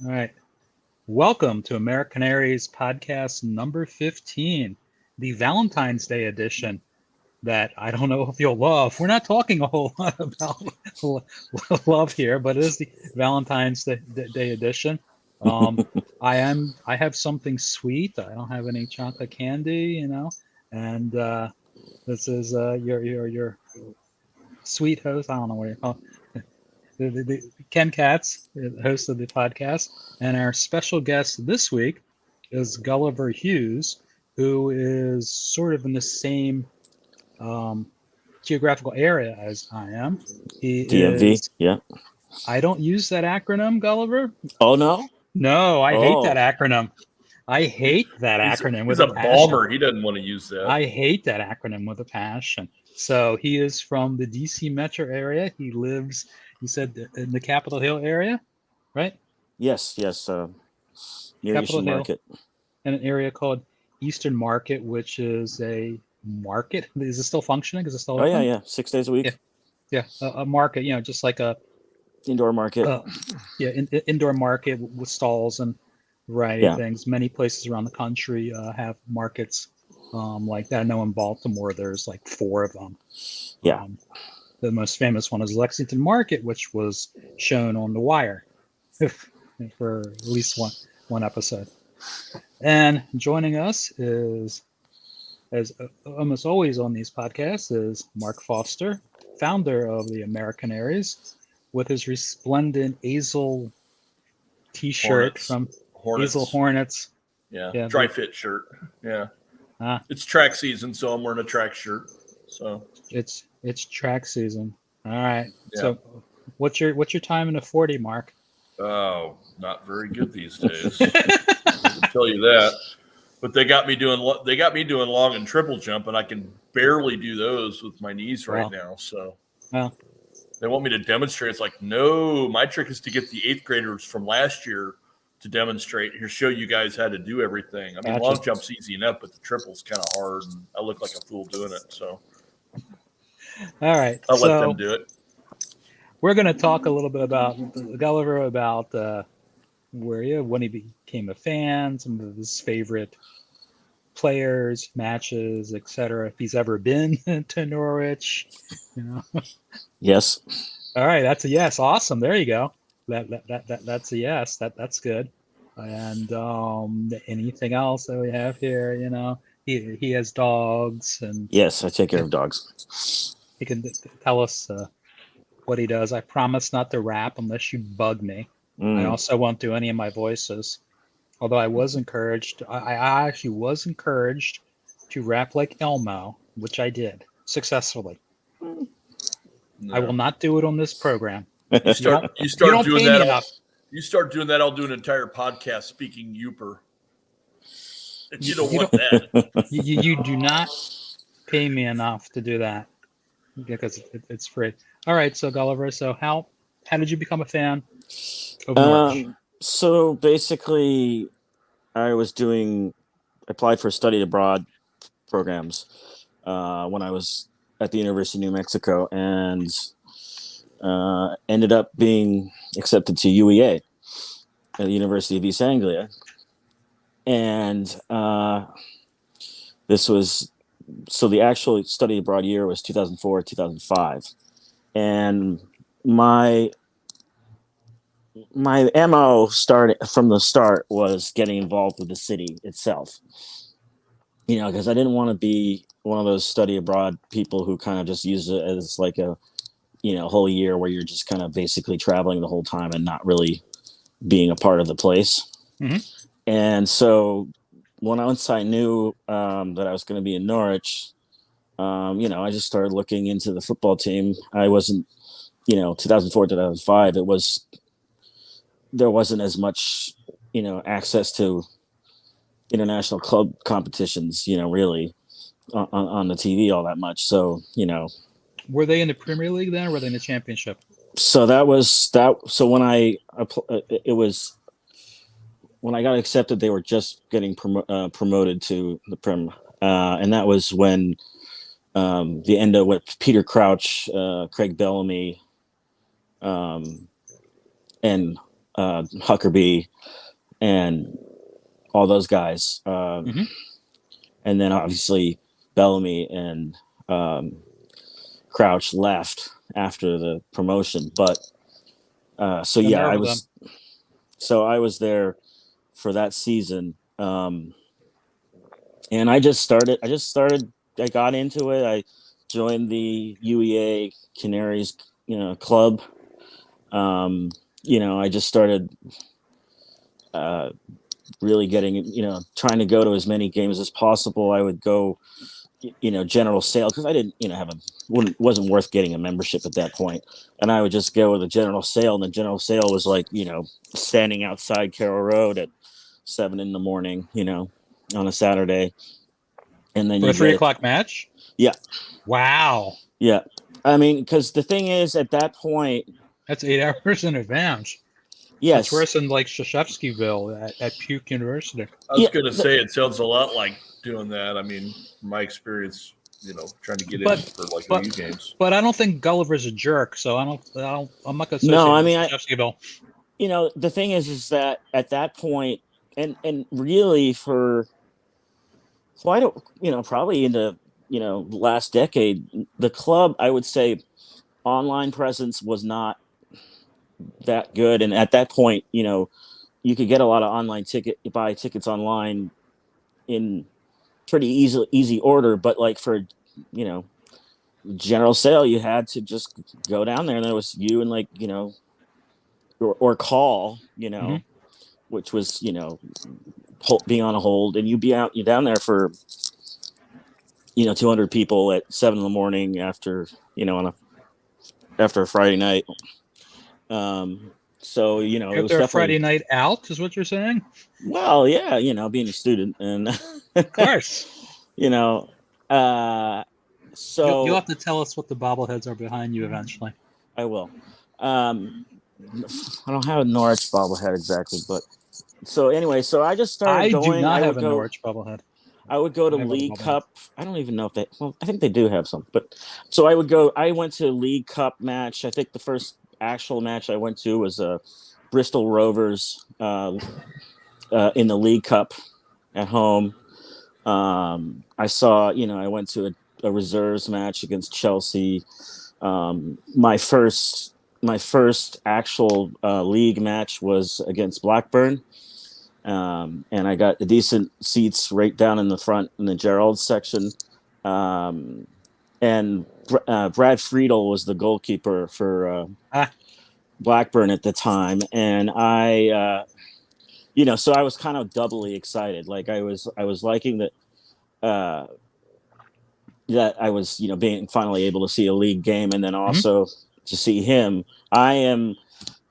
All right. Welcome to AmeriCanaries podcast number 15, the Valentine's Day edition that I don't know if you'll love. We're not talking a whole lot about love here, but it is the Valentine's Day edition. Um, I have something sweet. I don't have any chocolate candy, and this is your sweet host. I don't know what you call it. The Ken Katz, the host of the podcast, and our special guest this week is Gulliver Hughes, who is sort of in the same um, geographical area as I am. He DMV, is. yeah. I don't use that acronym, Gulliver. Oh no. No, I hate that Oh, acronym. I hate that He's acronym with he's a a passion. bomber. He doesn't want to use that. I hate that acronym with a passion. So he is from the DC metro area. He lives, you said, in the Capitol Hill area, right? yes. Near Capitol Eastern Hill, Market. in an area called Eastern Market, which is a market. Is it still functioning? Is it still Oh yeah, open? yeah. 6 days a Yeah, week. yeah, a market. Just like a Indoor market. uh, yeah, indoor market with stalls and variety of Yeah, things. Many places around the country have markets like that. I know in Baltimore there's like four of them. yeah. Um, the most famous one is Lexington Market, which was shown on The Wire for at least one episode. And joining us is, as almost always on these podcasts, is Mark Foster, founder of the AmeriCanaries, with his resplendent Azel T-shirt Hornets. from Azel Hornets. Hornets. Yeah. Yeah, Dry fit shirt. Yeah. ah, It's track season, so I'm wearing a track shirt. So it's track season. All right. yeah. So, what's your time in the 40, Mark? Oh, not very good these days. I can tell you that. But they got me doing long and triple jump, and I can barely do those with my knees right Wow. now. So Well, they want me to demonstrate. It's like, no, my trick is to get the eighth graders from last year to demonstrate. Here, show you guys how to do everything. I mean, gotcha. long jump's easy enough, but the triple's kind of hard, and I look like a fool doing it. So All right. I'll let them So do it. we're going to talk a little bit about Gulliver, about when he became a fan, some of his favorite players, matches, etc. If he's ever been to Norwich, you know. Yes. All right, that's a yes. Awesome. There you go. That's a yes. That's good. And anything else that we have here, he has dogs, and Yes, I take care of dogs. he can tell us what he does. I promise not to rap unless you bug me. I also won't do any of my voices. Although I was encouraged, I actually was encouraged to rap like Elmo, which I did successfully. I will not do it on this program. You start You don't doing pay me that. enough. You start doing that. I'll do an entire podcast speaking Youper. And you don't You want don't. that. You do not pay me enough to do that because it's free. All right, so Gulliver, so how did you become a fan of Norwich? So basically, I applied for study abroad programs when I was at the University of New Mexico, and ended up being accepted to UEA at the University of East Anglia. And this was the actual study abroad year was 2004, 2005. And my MO started from the start was getting involved with the city itself. Because I didn't want to be one of those study abroad people who kind of just use it as like a whole year where you're just kind of basically traveling the whole time and not really being a part of the place. Mm-hmm. And so once I knew that I was going to be in Norwich, I just started looking into the football team. I wasn't, 2004, 2005, there wasn't as much, access to international club competitions, really on the TV all that much. So, Were they in the Premier League then, or were they in the Championship? so that was that. So when it was when I got accepted, they were just getting promoted to the Prem, and that was when the end of with Peter Crouch, Craig Bellamy, and Huckerby, and all those guys. And then obviously Bellamy and Crouch left after the promotion. But so The yeah, nerve of them. I was there for that season. And I just started. I got into it. I joined the UEA Canaries, club. I just started really getting, trying to go to as many games as possible. I would go, general sale, because I didn't, wasn't worth getting a membership at that point. And I would just go with a general sale, and the general sale was like, standing outside Carroll Road at 7 a.m, on a Saturday. And then For you a 3 get o'clock match? Yeah. Wow. Yeah. I mean, because the thing is, at that point, That's 8 hours in advance. That's yes. worse than like Shashevskyville at Puke University. I was going to say it sounds a lot like doing that. I mean, from my experience, trying to get in for like OU games. But I don't think Gulliver's a jerk, so I'm not going to associate No, I with mean, Shashevskyville. The thing is that at that point, and really for quite a, probably in the, last decade, the club, I would say, online presence was not that good. And at that point, you could get a lot of buy tickets online in pretty easy order, but like for, general sale, you had to just go down there, and there was you and like, or call, which was, being on a hold, and you're down there for, 200 people at 7 a.m. after, after a Friday night. So, it was After a definitely Friday night out, is what you're saying? Well, yeah, being a student, and Of course. So You'll have to tell us what the bobbleheads are behind you eventually. I will. I don't have a Norwich bobblehead exactly, but so anyway, so I just started going. I do not have a go, Norwich bobblehead. I would go to League Cup. I don't even know if they. Well, I think they do have some, but so I would go. I went to League Cup match. I think the first actual match I went to was Bristol Rovers in the League Cup at home. I saw. I went to a reserves match against Chelsea. My first actual league match was against Blackburn. And I got decent seats right down in the front in the Gerald section. And Brad Friedel was the goalkeeper for Blackburn at the time. And I, so I was kind of doubly excited. Like I was liking that, that I was, being finally able to see a league game, and then also to see him. I am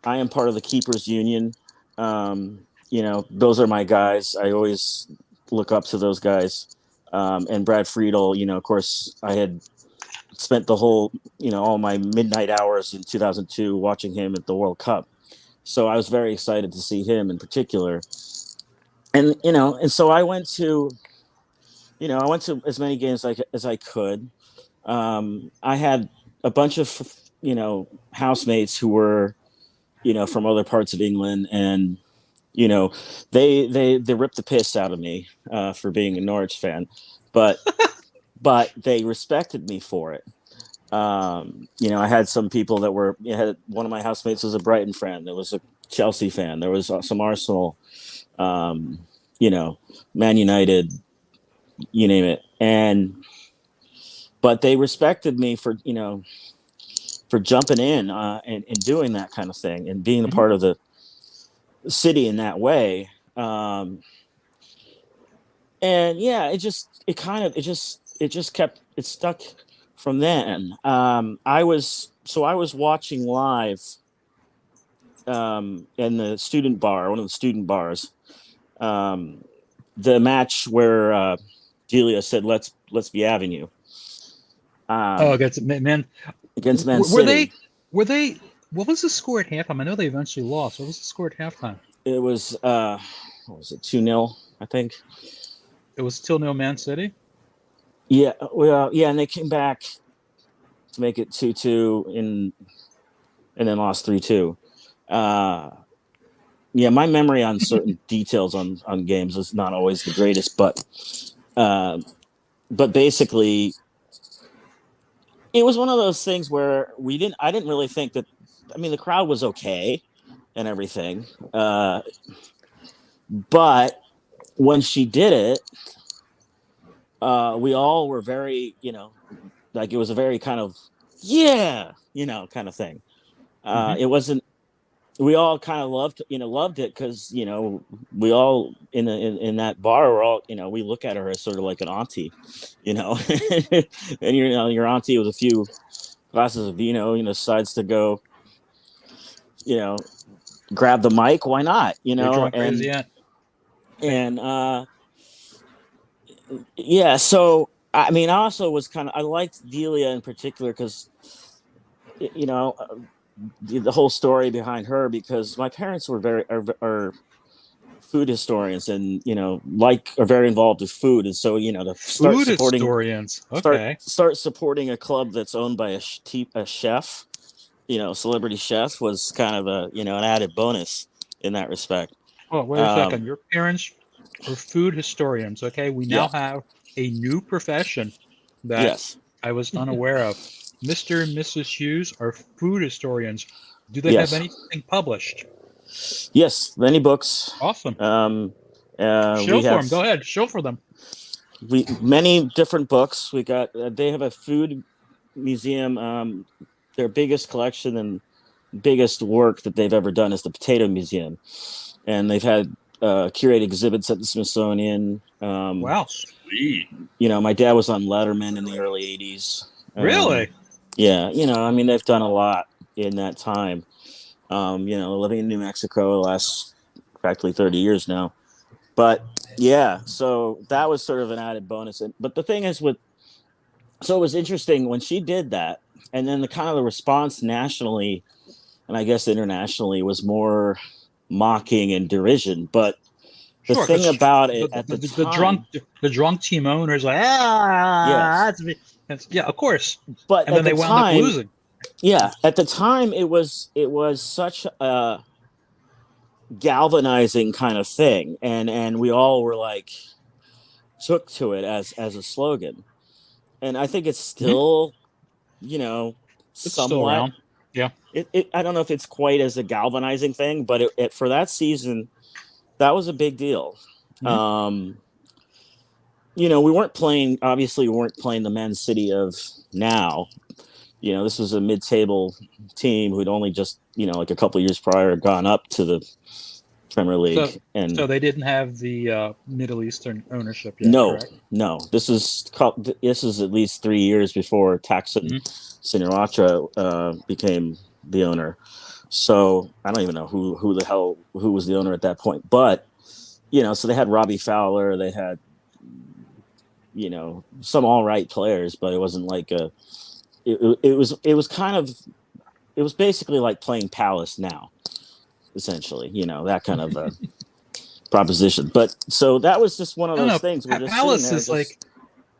part of the Keepers Union. Those are my guys. I always look up to those guys. And Brad Friedel, of course, I had spent the whole, all my midnight hours in 2002 watching him at the World Cup. So I was very excited to see him in particular. And, and so I went to as many games as I could. I had a bunch of, housemates who were, from other parts of England, and they ripped the piss out of me for being a Norwich fan, but they respected me for it. I had some people that were. Had one of my housemates was a Brighton fan. There was a Chelsea fan. There was some Arsenal. Man United. You name it, but they respected me for for jumping in and doing that kind of thing, and being a part of the city in that way. And yeah, it stuck from then. I was watching live in the student bar, one of the student bars, the match where Delia said, let's be having you. Against Man City. Were they? What was the score at halftime? I know they eventually lost. What was the score at halftime? It was what was it, 2-0, I think. It was still no Man City. Yeah, well, yeah, and they came back to make it 2-2 and then lost 3-2. Yeah, my memory on certain details on games is not always the greatest, but basically, it was one of those things where I didn't really think that. I mean, the crowd was okay and everything, but when she did it, we all were very, like it was a very kind of yeah, kind of thing. Mhm. It wasn't. We all kind of loved it because we all in that bar were all we look at her as sort of like an auntie, and your auntie with a few glasses of vino, decides to go, you know, grab the mic. Why not? You're drunk And crazy aunt. and yeah. So I mean, I also was I liked Delia in particular because you know the whole story behind her because my parents were are food historians and are very involved with food, and so to Food historians. Okay. start supporting a club that's owned by a chef, celebrity chef, was kind of an added bonus in that respect. Oh, wait a um second. Your parents are food historians. Okay. We yeah. now have a new profession that Yes. I was unaware of. Mr. and Mrs. Hughes are food historians. Do they have Yes. anything published? Yes, many books. Awesome. We Show for have them. Go ahead. Show for them. many different books. We got they have a food museum. Their biggest collection and biggest work that they've ever done is the Potato Museum, and they've had curated exhibits at the Smithsonian. Wow. Sweet. My dad was on Letterman in the early '80s. Really? Yeah, I mean, they've done a lot in that time. Living in New Mexico the last practically 30 years now. But yeah, so that was sort of an added bonus. But the thing is so it was interesting when she did that, and then the kind of the response nationally and I guess internationally was more mocking and derision. But the Sure, thing because about the, it at the the drunk time, team owner is like, yes, that's me. Yeah, of course. but And at then the they wound up time, losing. yeah, at the time it was such a galvanizing kind of thing, and we all were like took to it as a slogan, and I think it's Mhm. still you know It's still somewhat. around. Yeah. I don't know if it's quite as a galvanizing thing, but for that season, that was a big deal. Mhm. Um, we weren't playing. Obviously, we weren't playing the Man City of now. This was a mid-table team who'd only just, like a couple of years prior, gone up to the Premier So League. And so they didn't have the Middle Eastern ownership yet, no, correct? no, this is at least 3 years before Taksin Mhm. Shinawatra became the owner. So I don't even know who was the owner at that point. But so they had Robbie Fowler, they had some all right players, but it wasn't like it was basically like playing Palace now, essentially, that kind of proposition. But so that was just one of I don't those know. things. We're just sitting Palace there, is like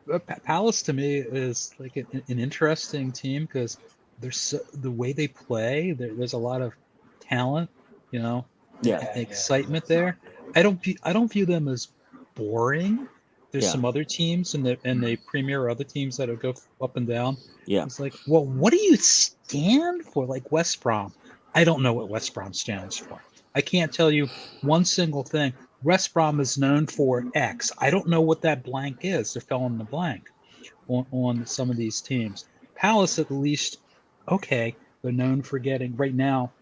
just Palace to me is like an interesting team because the way they play. There's a lot of talent, you know, yeah, and excitement there. I don't view them as boring. There's yeah, some other teams in the Premier, other teams that will go up and down. yeah, It's like, well, what do you stand for? Like West Brom. I don't know what West Brom stands for. I can't tell you one single thing. West Brom is known for X. I don't know what that blank is. They're fill in the blank on some of these teams. Palace, at least, okay, they're known for getting, right now,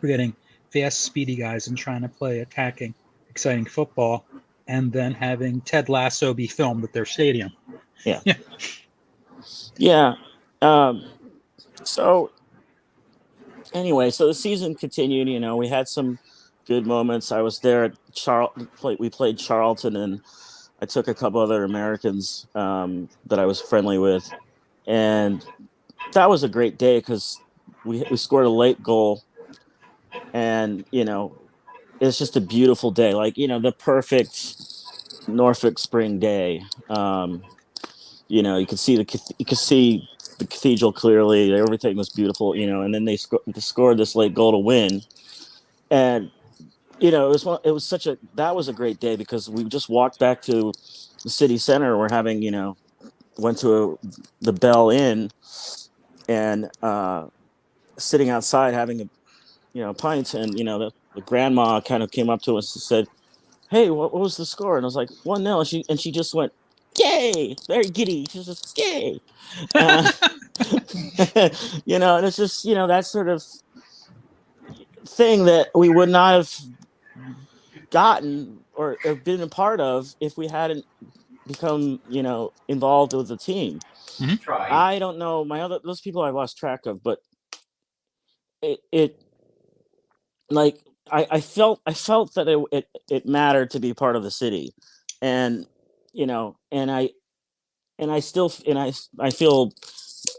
for getting fast, speedy guys and trying to play attacking, exciting football, and then having Ted Lasso be filmed at their stadium. yeah, Yeah. yeah. Um, so anyway, so the season continued. We had some good moments. I was there at We played Charlton, and I took a couple other Americans that I was friendly with, and that was a great day because we scored a late goal, and it's just a beautiful day, like the perfect Norfolk spring day. You could see the cathedral clearly. Everything was beautiful, and then they scored this late goal to win. and it was that was a great day because we just walked back to the city center. We're having, went to the Bell Inn and sitting outside having pints, and the grandma kind of came up to us and said, "Hey, what was the score?" And I was like, 1-0. And she just went, "Yay!" Very giddy. She was just, "Yay!" Uh, and it's just that sort of thing that we would not have gotten or been a part of if we hadn't become involved with the team. Mhm. I don't know those people I lost track of, but it like I felt that it mattered to be part of the city, and and I still I feel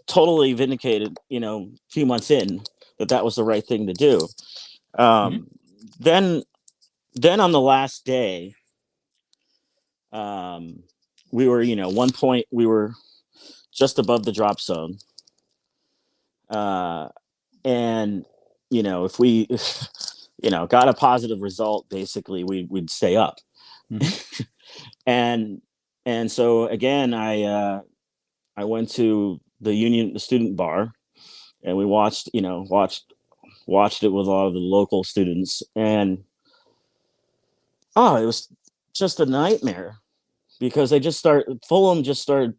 totally vindicated, a few months in, that was the right thing to do. Mhm. Then on the last day, um, we were, 1 point, we were just above the drop zone, uh, and if we got a positive result, basically we'd stay up. Mhm. and so again, I went to the student bar, and we watched it with all of the local students, and it was just a nightmare because Fulham just started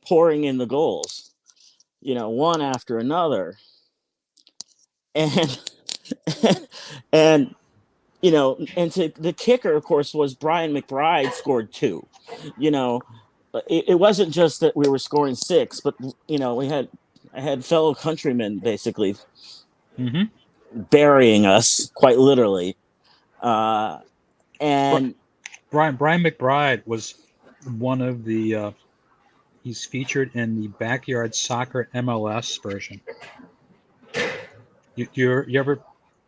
pouring in the goals, one after another, and and the kicker, of course, was Brian McBride scored two. You know, it wasn't just that we were scoring six, but I had fellow countrymen basically Mhm. burying us, quite literally. Uh, Bri- and Brian McBride was one of the. He's featured in the Backyard Soccer MLS version. You ever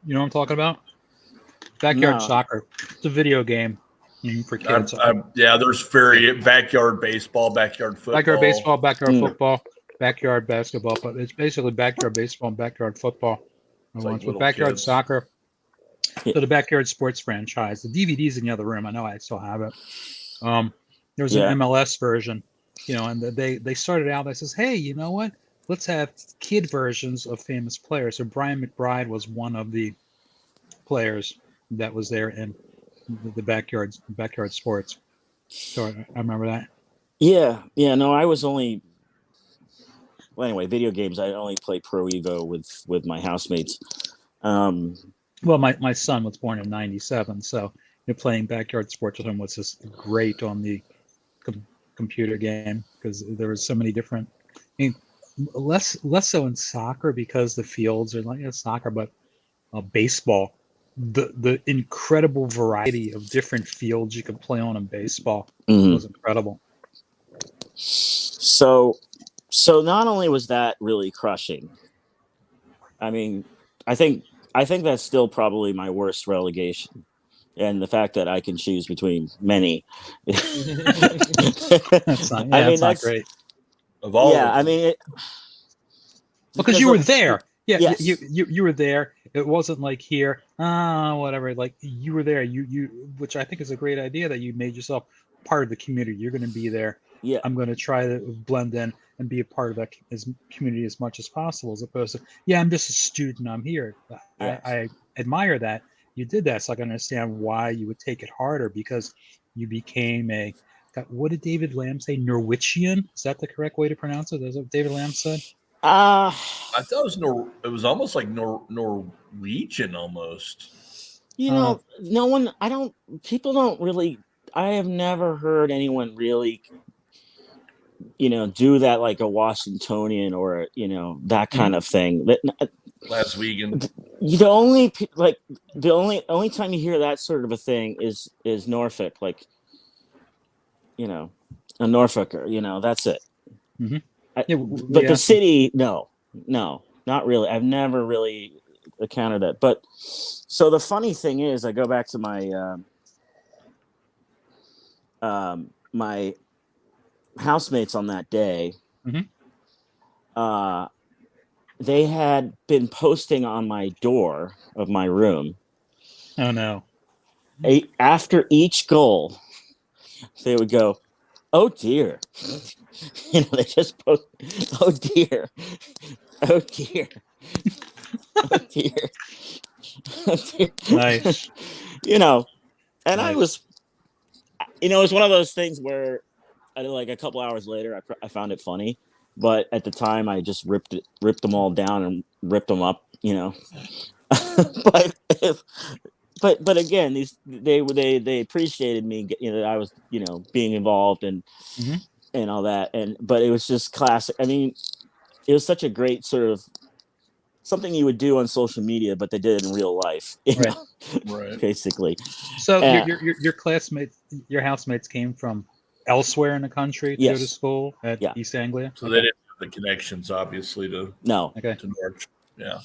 know what I'm talking about? Backyard No, Soccer. It's a video game for kids. Yeah, there's very backyard baseball, backyard Backyard football. baseball, backyard mm, football, backyard basketball, but it's basically backyard baseball and backyard football at It's like once. With little backyard kids. soccer, so the backyard sports franchise. The DVD's in the other room. I know I still have it. Um, there was an yeah, MLS version, and they started out. They says, hey, you know what? Let's have kid versions of famous players. So Brian McBride was one of the players that was there in the backyard sports. So I remember that. yeah. No, I was only well, anyway. Video games. I only play Pro Evo with my housemates. Um, Well, my son was born in '97, so playing backyard sports with him was just great on the com- computer game because there was so many different. I mean, less so in soccer because the fields are like soccer, but baseball, the incredible variety of different fields you could play on in baseball mhm. was incredible. So not only was that really crushing, I mean, I think that's still probably my worst relegation, and the fact that I can choose between many. That's not I yeah, mean, that's not that's great. Of all yeah. of I them, mean, Well, because because you were there. Yeah, yes, you were there. It wasn't like here, whatever. Like you were there. Which I think is a great idea that you made yourself part of the community. You're going to be there. yeah, I'm going to try to blend in and be a part of that community as much as possible, as opposed to, yeah, I'm just a student. I'm here. yes. I admire that you did that, so I can understand why you would take it harder because you became a. What did David Lamb say? Norwichian? Is that the correct way to pronounce it? Is that what David Lamb said? Uh I thought it was almost like Norwegian almost. I don't know. no one. I don't. People don't really. I have never heard anyone really, do that like a Washingtonian or that Mhm. kind of thing. Glaswegian. The only time you hear that sort of a thing is Norfolk, like a Norfolker. That's it. Hmm. I, Yeah, but we the asked him. city, no, not really. I've never really encountered that. But so the funny thing is, I go back to my housemates on that day. Hmm. They had been posting on my door of my room Oh no. After each goal, they would go, "Oh dear." They just post, "Oh dear, oh dear, oh dear, oh dear." Nice. And I Nice. was, it was one of those things where, like a couple hours later, I found it funny, but at the time, I just ripped them all down and ripped them up. But but again, they appreciated me. I was being involved Hmm. and all that, but it was just classic. I mean, it was such a great sort of something you would do on social media, but they did it in real life, Right. Right. basically. So Uh, your classmates, your housemates came from elsewhere in the country to go to yes, school at yeah, East Anglia. So they Okay. didn't have the connections, obviously, no, Okay. to Norwich. Yeah.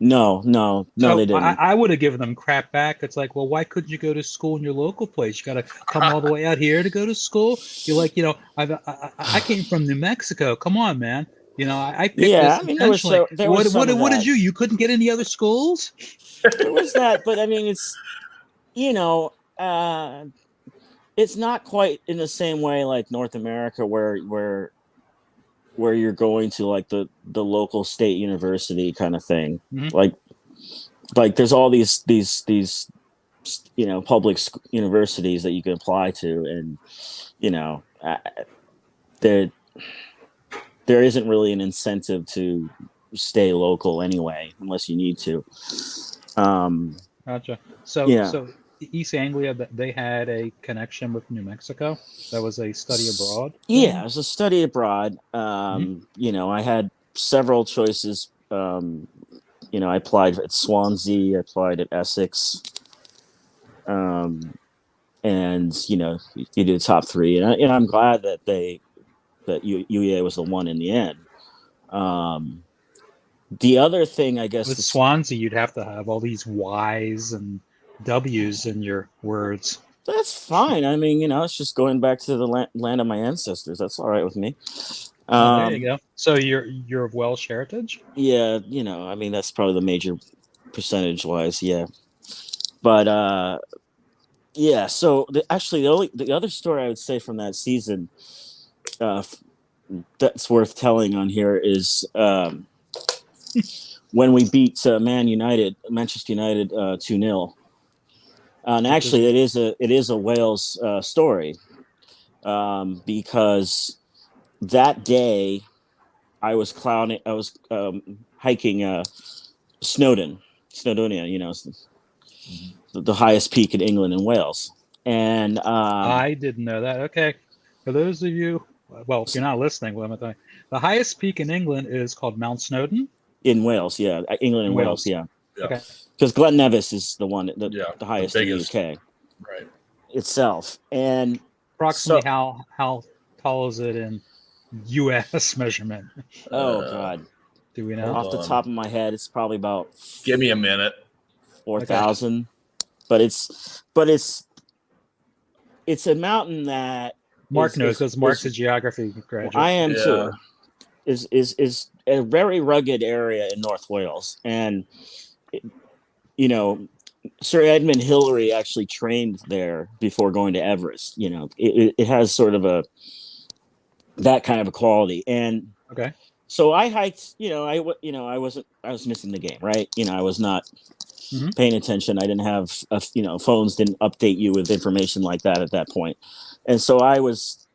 no, they So didn't. I would have given them crap back. It's like, well, why couldn't you go to school in your local place? You got to come all the way out here to go to school. You're like, I came from New Mexico. Come on, man. I picked Yeah, this I mean, intentionally. there was some of What did that. you? You couldn't get any other schools? There was that, but I mean, you know, uh, it's not quite in the same way like North America, where you're going to like the local state university kind of thing. Hmm. Like there's all these public universities that you can apply to, and there there isn't really an incentive to stay local anyway, unless you need to. Um, Gotcha. So yeah, so East Anglia, that they had a connection with New Mexico. That was a study abroad yeah. thing. As a study abroad, Hmm. I had several choices. I applied at Swansea, I applied at Essex, um, and you do the top three, and I'm glad that UEA was the one in the end. Um, the other thing, I guess, With Swansea, you'd have to have all these Y's and W's in your words. that's fine. I mean, it's just going back to the land of my ancestors. That's all right with me. Oh, there you Um, go. So you're of Welsh heritage? yeah, I mean, that's probably the major percentage wise. Yeah, but yeah. So actually, the other story I would say from that season, uh, that's worth telling on here is when we beat Manchester United 2-0. And Which is actually, it is a Wales story, because that day I was hiking Snowdonia, the highest peak in England and Wales, and I didn't know that. Okay. For those of you, well, if you're not listening, what am I saying? The highest peak in England is called Mount Snowdon in Wales, yeah, England in and Wales, Wales. yeah, Yeah. Okay. because Glen Nevis is the one Yeah. the The highest in the biggest. UK Right. itself, and Approximately so how tall is it in U.S. measurement? oh Uh, god, Do we know? hold off the on. top of my head, it's probably about Give me a minute. Okay. 4,000, but it's a mountain that Mark knows because Mark's a is geography graduate. I am Yeah. too, is a very rugged area in North Wales, and you know Sir Edmund Hillary actually trained there before going to Everest. It has sort of that kind of a quality, and Okay. so I hiked. I was missing the game, right? I was not Hmm. paying attention. I didn't have phones didn't update you with information like that at that point, and so I was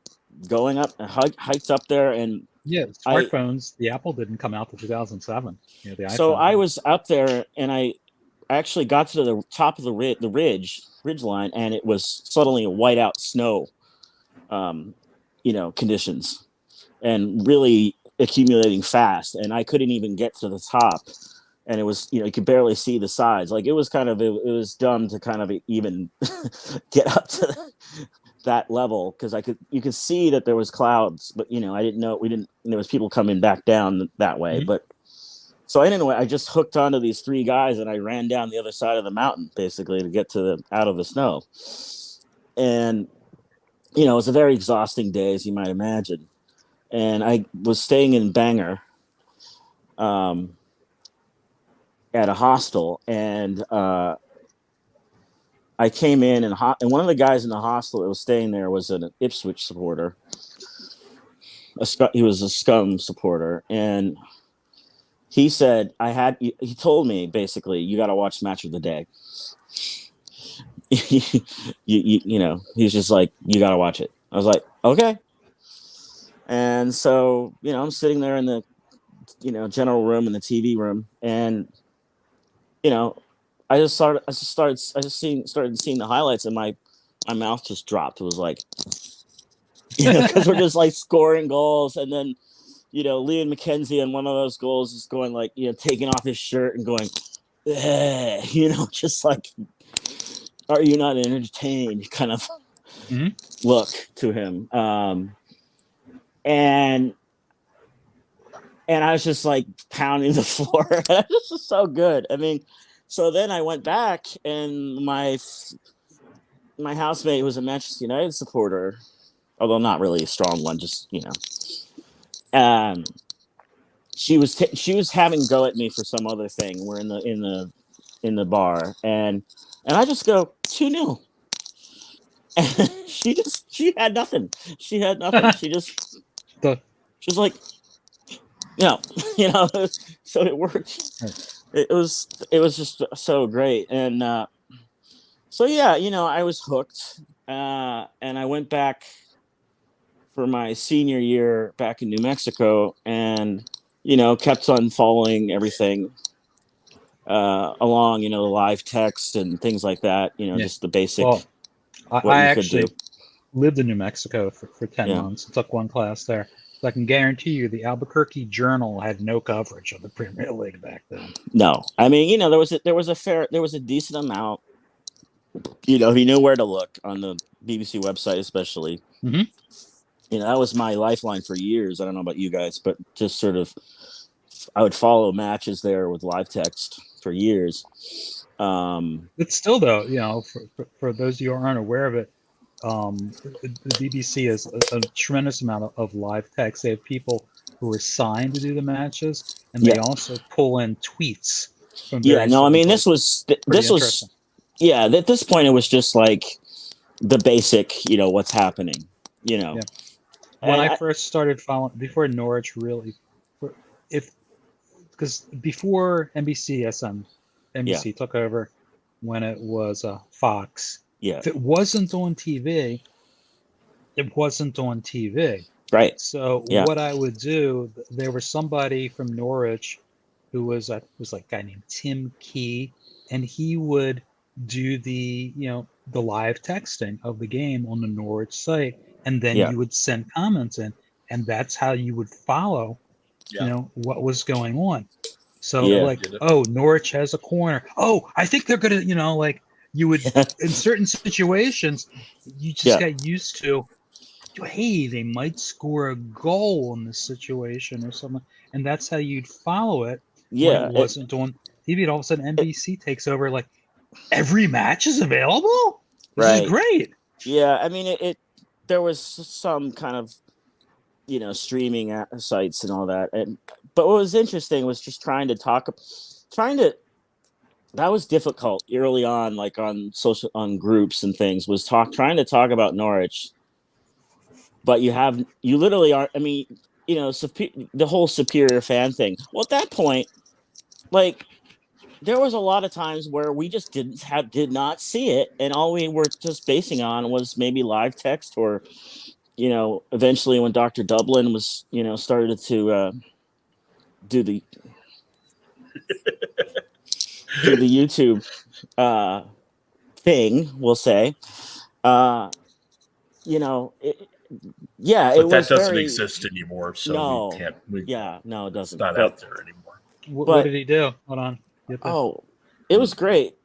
going up, hiked up there, and Yeah, I smartphones. The Apple didn't come out to 2007. The so iPhone I did. was up there, and I actually got to the top of the ridge line, and it was suddenly a whiteout snow, um, conditions, and really accumulating fast, and I couldn't even get to the top, and it was you could barely see the sides. Like it was dumb to kind of even get up to that level, because you could see that there was clouds, but I didn't know we didn't there was people coming back down that way, Mhm. but. So anyway, I just hooked onto these three guys and I ran down the other side of the mountain basically to get out of the snow. And it was a very exhausting day, as you might imagine. And I was staying in Bangor, um, at a hostel, and I came in and one of the guys in the hostel that was staying there was an Ipswich supporter. He was a Scum supporter, and he said he told me basically, you got to watch Match of the Day. you know, he's just like, you got to watch it. I was like, okay. And so, you know, I'm sitting there in the, you know, general room in the TV room, and, you know, started seeing the highlights, and my mouth just dropped. It was like, you know, because we're just like scoring goals, and then, you know, Liam McKenzie on one of those goals is going like, you know, taking off his shirt and going, you know, just like, are you not entertained? Kind of look to him, and I was just like pounding the floor. This is so good. I mean, so then I went back, and my housemate was a Manchester United supporter, although not really a strong one, just, you know. She was having a go at me for some other thing. We're in the bar, and I just go 2-0. And she had nothing. She had nothing. She was like, you know, so it worked. It was just so great. And so, yeah, you know, I was hooked, and I went back for my senior year back in New Mexico, and, you know, kept on following everything along, you know, the live text and things like that, you know, just the basic. Well, what I you actually could do. lived in New Mexico for 10 months. I took one class there. So I can guarantee you the Albuquerque Journal had no coverage of the Premier League back then. No, I mean, you know, there was a decent amount. You know, he knew where to look on the BBC website, especially. Mm-hmm. You know, that was my lifeline for years. I don't know about you guys, but just sort of, I would follow matches there with live text for years. It's still, though, you know, for those of you who aren't aware of it, the BBC has a tremendous amount of live text. They have people who are assigned to do the matches, and they also pull in tweets from various I mean, places. this was at this point it was just like the basic, you know, what's happening, you know. When I first started following, before Norwich really, because before NBC took over, when it was Fox, if it wasn't on TV, it wasn't on TV. Right. So what I would do, there was somebody from Norwich who was like a guy named Tim Key, and he would do the, you know, the live texting of the game on the Norwich site, and then you would send comments in, and that's how you would follow, you know, what was going on. So like, oh, Norwich has a corner. Oh, I think they're gonna, you know, like you would in certain situations, you just got used to, hey, they might score a goal in this situation or something, and that's how you'd follow it. When it wasn't on TV, and all of a sudden NBC takes over. Like, every match is available. This is great. Yeah, I mean, there was some kind of, you know, streaming sites and all that, but what was interesting was just that was difficult early on, like on groups and things, was trying to talk about Norwich, but you literally are. I mean, you know, the whole superior fan thing. Well, at that point, like, there was a lot of times where we just did not see it, and all we were just basing on was maybe live text, or, you know, eventually when Dr. Dublin was, you know, started to do the YouTube thing, we'll say, you know, but that doesn't exist anymore. So no, we can't. No, it doesn't. It's not out there anymore. What did he do? Hold on. It was great.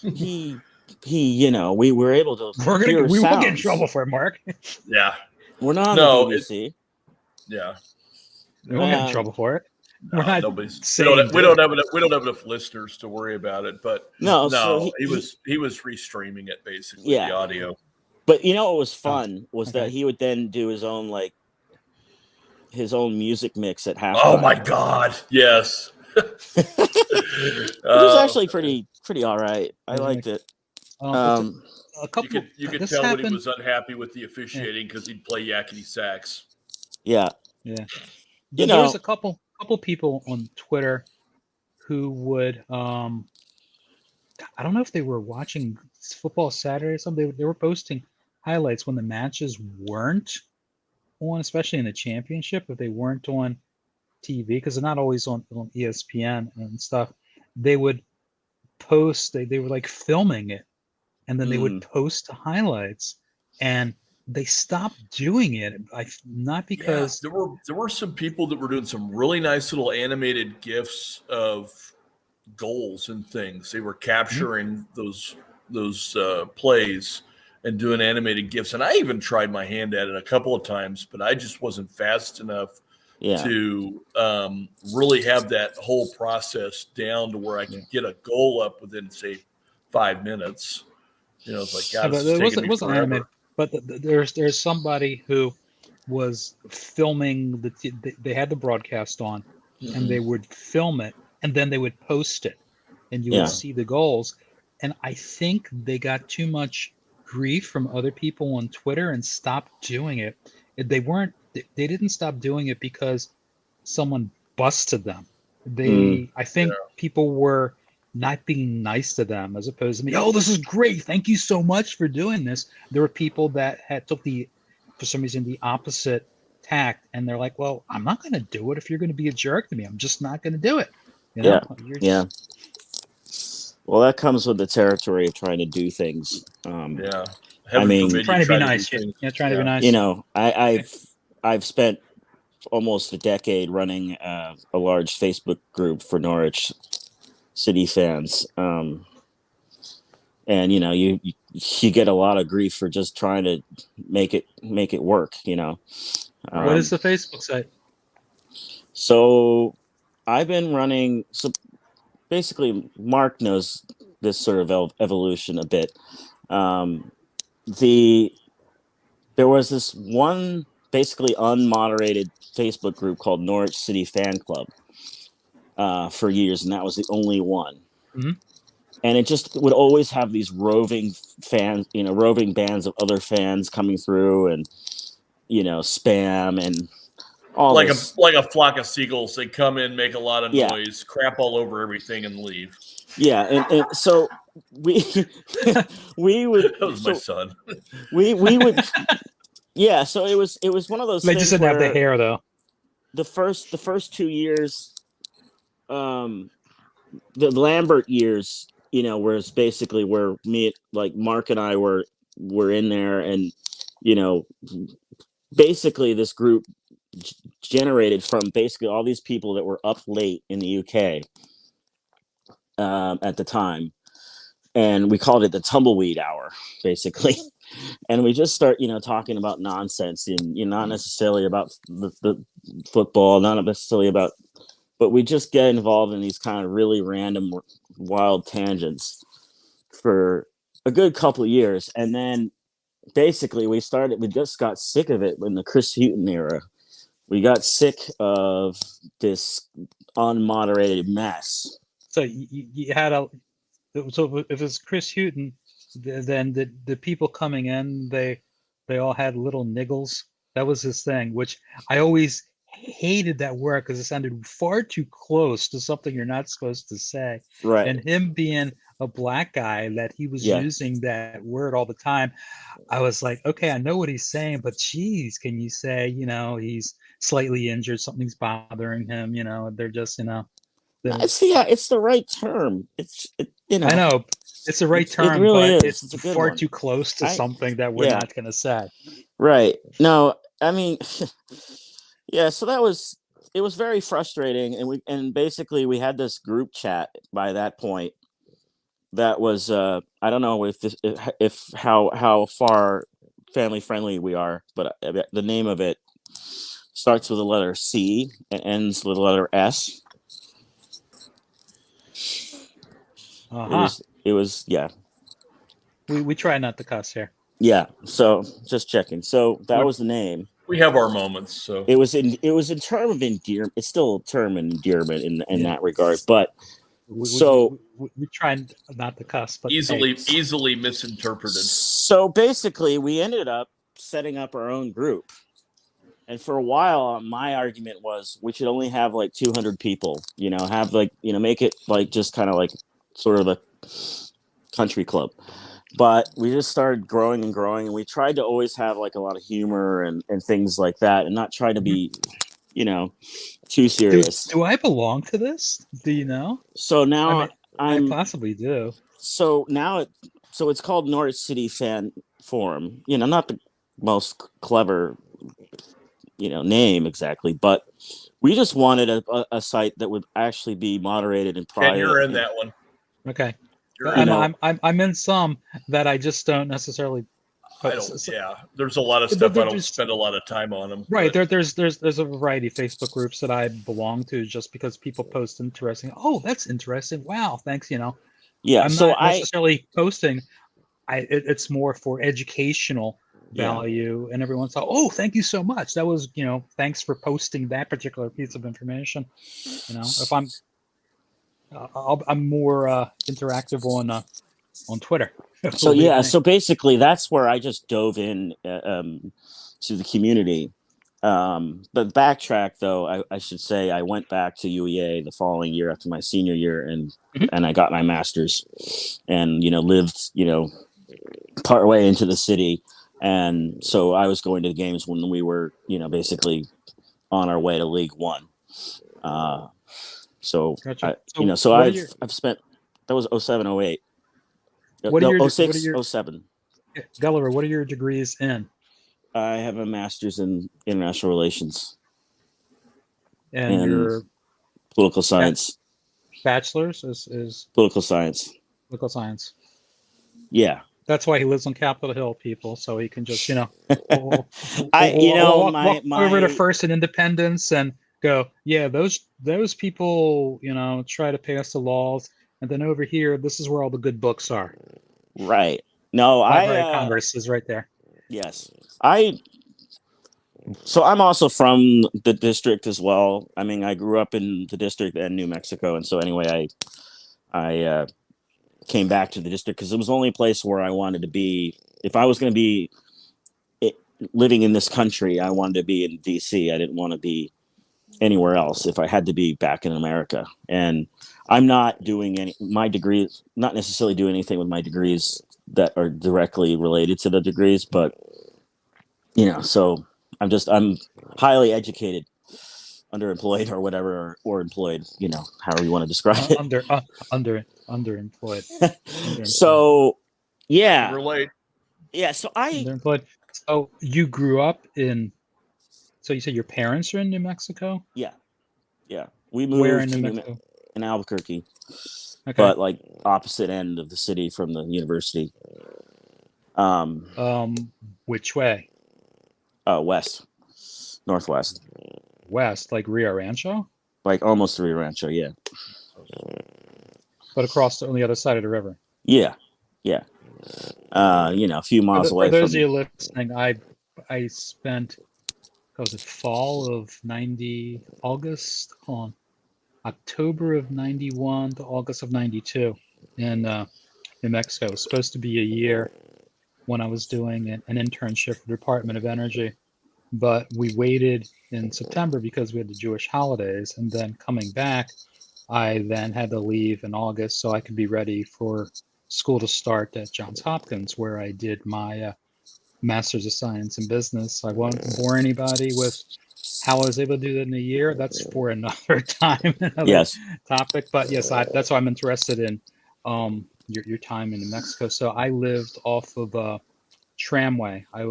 He, you know, we were able to. We will get in trouble for it, Mark. Yeah, we're not on the BBC. We won't get in trouble for it. No, we don't have enough listeners to worry about it. But so he was restreaming it, basically, the audio. But you know what was fun was that he would then do his own music mix at halftime. Oh my God! Yes, it was actually pretty all right. I liked it. A couple. You could This tell when he happened. was unhappy with the officiating because he'd play yakety sax. Yeah. Yeah. You There was know, a couple people on Twitter who would I don't know if they were watching Football Saturday or something. They were posting highlights when the matches weren't on, especially in the championship, if they weren't on TV, because they're not always on ESPN and stuff. They would post, they were like filming it, and then they would post the highlights, and they stopped doing it. Not Yeah, because there were some people that were doing some really nice little animated gifs of goals and things. They were capturing those plays and doing animated gifs. And I even tried my hand at it a couple of times, but I just wasn't fast enough to really have that whole process down to where I could get a goal up within, say, 5 minutes. You know, it's like, God, this is taking me it wasn't forever. animated, but there's somebody who was filming they had the broadcast on, and they would film it, and then they would post it, and you would see the goals. And I think they got too much grief from other people on Twitter and stopped doing it. They didn't stop doing it because someone busted them. I think people were not being nice to them, as opposed to me. Oh, this is great. Thank you so much for doing this. There were people that took for some reason, the opposite tact, and they're like, well, I'm not going to do it if you're going to be a jerk to me. I'm just not going to do it. You know? Well, that comes with the territory of trying to do things. Heaven forbid trying to be nice. To trying to be nice. You know, I've spent almost a decade running a large Facebook group for Norwich City fans, and you know, you get a lot of grief for just trying to make it work. You know, what is the Facebook site? So I've been running. So basically, Mark knows this sort of evolution a bit. There was this one basically unmoderated Facebook group called Norwich City Fan Club for years, and that was the only one. And it just would always have these roving fans, you know, roving bands of other fans coming through, and you know, spam and all like this. like a flock of seagulls. They come in, make a lot of noise, crap all over everything, and leave. Yeah, and so we would. That was my son. We would. Yeah, so it was one of those. They things just didn't have the hair, though. The first 2 years, the Lambert years, you know, whereas basically where Mark and I were in there, and you know, basically this group generated from basically all these people that were up late in the UK at the time, and we called it the tumbleweed hour, basically. And we just start, you know, talking about nonsense, and you know, not necessarily about the football, not necessarily about, but we just get involved in these kind of really random, wild tangents for a good couple of years, and then basically we just got sick of it in the Chris Hughton era. We got sick of this unmoderated mess. So you had so if it's Chris Hughton, then the people coming in, they all had little niggles. That was his thing, which I always hated that word because it sounded far too close to something you're not supposed to say. Right. And him being a black guy, that he was using that word all the time, I was like, okay, I know what he's saying, but geez, can you say, you know, he's slightly injured, something's bothering him, you know, they're just, you know. It's the right term. You know. I know it's the right term, really but is. it's far too close to something that we're not going to say. Right. No, I mean, yeah. So it was very frustrating, and basically we had this group chat by that point. That was I don't know if how far family friendly we are, but the name of it starts with the letter C and ends with the letter S. It was yeah. We try not to cuss here. Yeah, so just checking. So that was the name. We have our moments. So it was in term of endearment. It's still a term of endearment in that regard. But We try not to cuss, but easily misinterpreted. So basically, we ended up setting up our own group. And for a while, my argument was we should only have like 200 people, make it like just kind of like sort of a country club. But we just started growing and growing, and we tried to always have like a lot of humor and things like that, and not try to be, too serious. Do I belong to this? Do you know? So now I possibly do. So now it's called Norwich City Fan Forum. Not the most clever name exactly, but we just wanted a site that would actually be moderated and private. You're in that one. Okay. I'm in some that I just don't necessarily. There's a lot of stuff I don't spend a lot of time on them. Right. There's a variety of Facebook groups that I belong to just because people post interesting. Oh, that's interesting. Wow. Thanks. Yeah. I'm not necessarily posting. It's more for educational value, and everyone's like, oh, thank you so much. That was, thanks for posting that particular piece of information. If I'm more interactive on Twitter. So basically that's where I just dove in to the community. But backtrack though, I should say I went back to UEA the following year after my senior year, and I got my master's, and lived part way into the city. And so I was going to the games when we were, basically on our way to League One. Gotcha. I've spent, that was 07, 08. What are your 06, 07. Gulliver, what are your degrees in? I have a master's in international relations. And your political science. Bachelor's is political science. Political science. Yeah. That's why he lives on Capitol Hill, people, so he can just, walk over to First and Independence and go, yeah, those people, try to pass the laws, and then over here, this is where all the good books are. Right. No, Library of Congress is right there. Yes. So I'm also from the district as well. I mean, I grew up in the district and New Mexico, and so anyway, I came back to the district because it was the only place where I wanted to be. If I was going to be living in this country, I wanted to be in DC. I didn't want to be anywhere else if I had to be back in America. And I'm not doing my degrees, not necessarily doing anything with my degrees that are directly related to the degrees, but so I'm highly educated, underemployed or whatever, or employed, however you want to describe it. Underemployed. So, yeah. Relate. Yeah. So underemployed. So you grew up so you said your parents are in New Mexico? Yeah. Yeah. We moved Where in New Mexico? In Albuquerque. Okay. But like opposite end of the city from the university. Which way? West. Northwest. West, like Rio Rancho? Like almost Rio Rancho, yeah. But across on the other side of the river. Yeah. Yeah. A few miles away. For those of you listening, I spent fall of 90, October of 91 to August of 92 in New Mexico. It was supposed to be a year when I was doing an internship for the Department of Energy, but we waited in September because we had the Jewish holidays, and then coming back, I then had to leave in August so I could be ready for school to start at Johns Hopkins, where I did my Master's of Science in Business. I won't bore anybody with how I was able to do that in a year. That's for another time, another topic. But yes, that's why I'm interested in your time in New Mexico. So I lived off of Tramway. I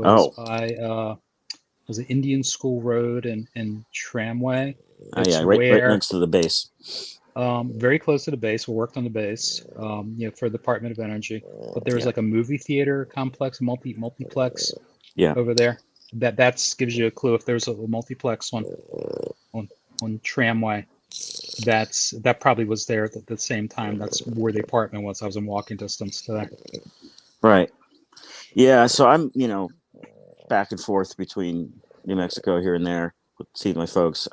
was an Indian School Road and Tramway. Right next to the base. Very close to the base. We worked on the base, for the Department of Energy. But there was like a movie theater complex, multiplex over there. That gives you a clue. If there's a multiplex on Tramway, that probably was there at the same time. That's where the apartment was. I was in walking distance to there. Right. Yeah. So I'm, back and forth between New Mexico here and there, seeing my folks.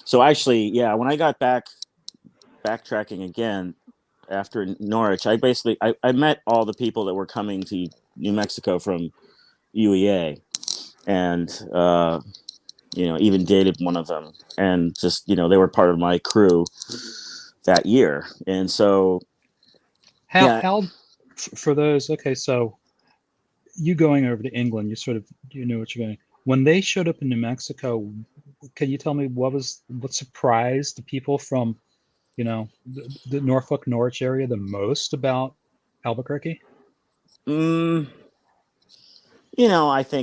So actually, when I got back backtracking again, after Norwich, I met all the people that were coming to New Mexico from UEA, and even dated one of them, and just they were part of my crew that year, and so yeah. How for those? Okay, so you going over to England, you knew what you're going. When they showed up in New Mexico, can you tell me what surprised the people from the Norfolk Norwich area the most about Albuquerque? Mm,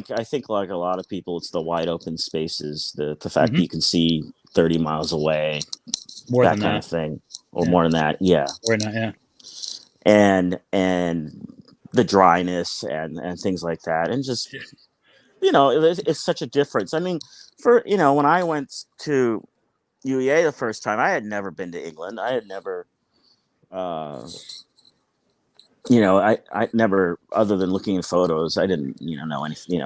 I think like a lot of people, it's the wide open spaces, the fact that Hmm. you can see 30 miles away, More that than kind of that, thing, or yeah. more than that, yeah. Or not, yeah. And the dryness and things like that, and just Yeah. it's such a difference. I mean, for when I went to UEA the first time, I had never been to England. I had never uh I never, other than looking at photos, I didn't know anything,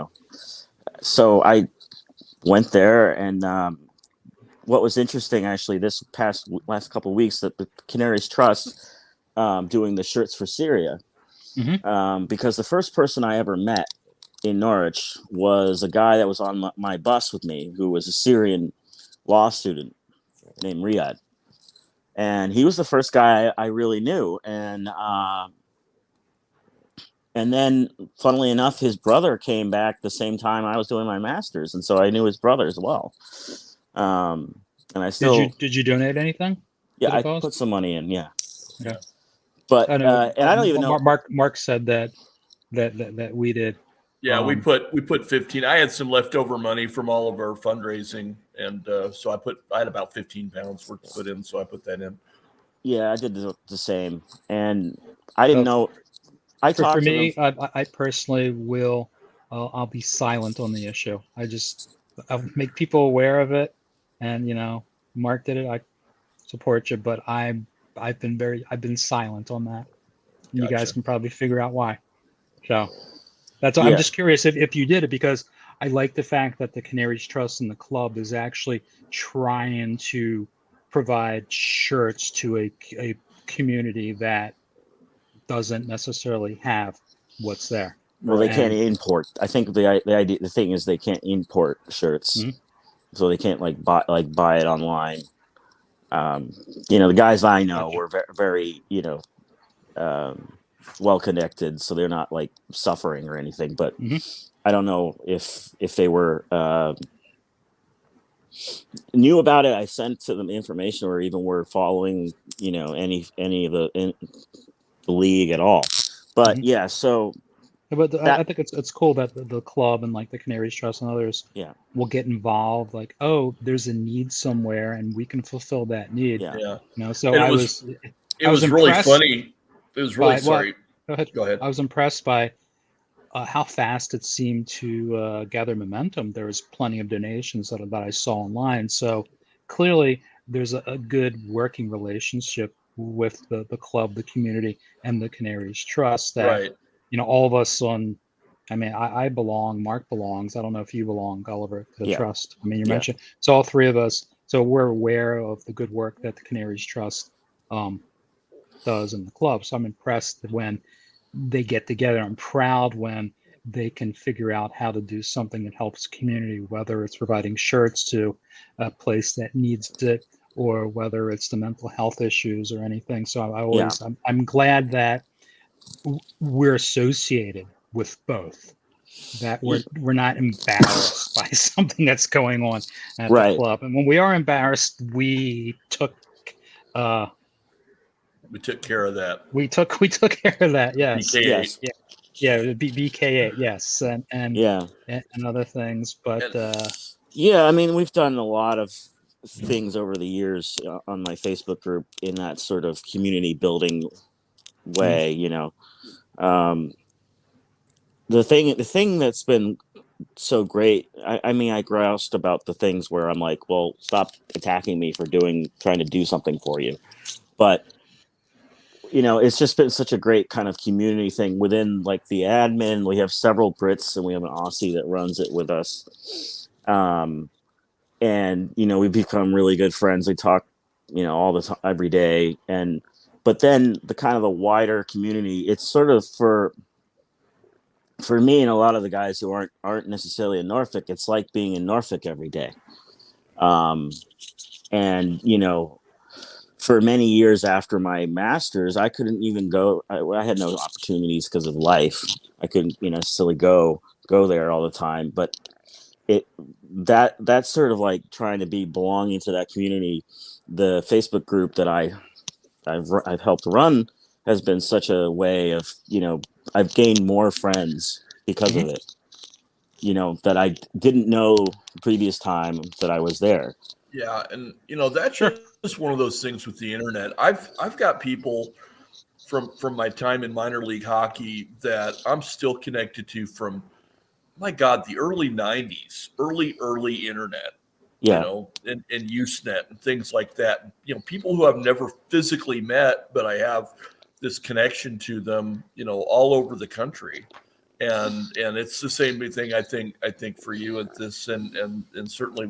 so I went there, and what was interesting, actually, this past last couple of weeks, that the Canaries Trust, doing the shirts for Syria, Hmm. because the first person I ever met in Norwich was a guy that was on my bus with me, who was a Syrian law student named Riyadh, and he was the first guy I really knew, and then, funnily enough, his brother came back the same time I was doing my master's, and so I knew his brother as well. And I Did you still, did you donate anything to yeah, the I cause? put some money in, yeah. Okay. But I know. and I don't even know. Mark said that we did. Yeah, we Um, put 15. I had some leftover money from all of our fundraising, and so I had about 15 pounds worth to put in, so I put that in. Yeah, I did the same, and I didn't uh, know. I for talked to them. me, I personally will. I'll be silent on the issue. I'll make people aware of it, and Mark did it. I support you, but I've been silent on that. And you guys Gotcha. can probably figure out why. So that's I'm Yeah, just curious if you did it, because I like the fact that the Canaries Trust and the club is actually trying to provide shirts to a community that doesn't necessarily have what's there. well, they Right. can't And import. I think the thing is, they can't import shirts, mhm, so they can't buy it online. Um, the guys I know gotcha. were very, very um, well connected, so they're not like suffering or anything. But Hmm. I don't know if they were knew about it. I sent to them information, or even were following any of the league at all. But Hmm. yeah, so But I that think it's cool that the club and like the Canaries Trust and others yeah, will get involved. Like, oh, there's a need somewhere, and we can fulfill that need. yeah, Yeah. So And it I was was really impressed funny. It was really by what. sorry. Go ahead. Go ahead. I was impressed by how fast it seemed to gather momentum. There was plenty of donations that I saw online. So clearly, there's a good working relationship with the club, the community, and the Canaries Trust. That Right. all of us on. I mean, I belong. Mark belongs. I don't know if you belong, Gulliver, to the yeah, trust. I mean, you yeah, mentioned so all three of us. So we're aware of the good work that the Canaries Trust um, does in the club. So I'm impressed when they get together. I'm proud when they can figure out how to do something that helps community, whether it's providing shirts to a place that needs it, or whether it's the mental health issues or anything. So yeah, I'm glad that we're associated with both, that we're not embarrassed by something that's going on at the right. club. And when we are embarrassed, uh, We took care of that. we took care of that. Yes. BK8. Yes, Yeah. Yeah, BK8, yes, yeah, and other things, but And yeah. I mean, we've done a lot of things over the years on my Facebook group in that sort of community building mm, way. Um, the thing that's been so great. I mean, I groused about the things where I'm like, well, stop attacking me for trying to do something for you. But it's just been such a great kind of community thing within like the admin. We have several Brits, and we have an Aussie that runs it with us. And we've become really good friends. We talk all the time, every day. But then the kind of the wider community, it's sort of for me and a lot of the guys who aren't necessarily in Norfolk, it's like being in Norfolk every day. And for many years after my master's, I couldn't even go. I had no opportunities because of life. I couldn't necessarily go there all the time. But that's sort of like trying to be belonging to that community. The Facebook group that I've helped run has been such a way of I've gained more friends because of it. That I didn't know the previous time that I was there. Yeah, and that's Sure. just one of those things with the internet. I've got people from my time in minor league hockey that I'm still connected to from, my God, the early '90s, early internet, Yeah. and Usenet and things like that. People who I've never physically met, but I have this connection to them, all over the country. And it's the same thing I think for you at this, and certainly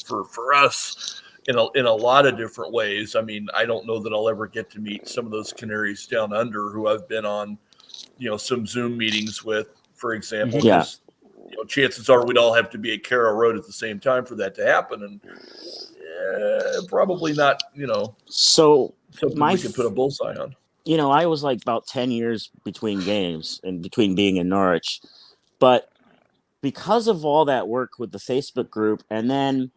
for us in a lot of different ways. I mean, I don't know that I'll ever get to meet some of those Canaries down under who I've been on some Zoom meetings with, for example, Yeah. because chances are we'd all have to be at Carroll Road at the same time for that to happen, and probably not So something we could put a bullseye on. I was like about 10 years between games and between being in Norwich. But because of all that work with the Facebook group, and then,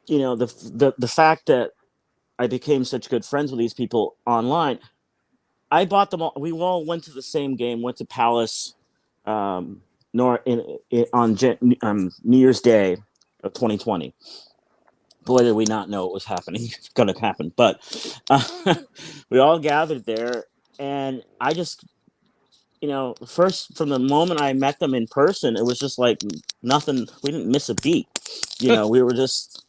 the fact that I became such good friends with these people online, I bought them all. We all went to the same game, went to Palace, on New Year's Day of 2020. Boy, did we not know it was happening, going to happen. But we all gathered there, and I just, first from the moment I met them in person, it was just like nothing. We didn't miss a beat. We were just,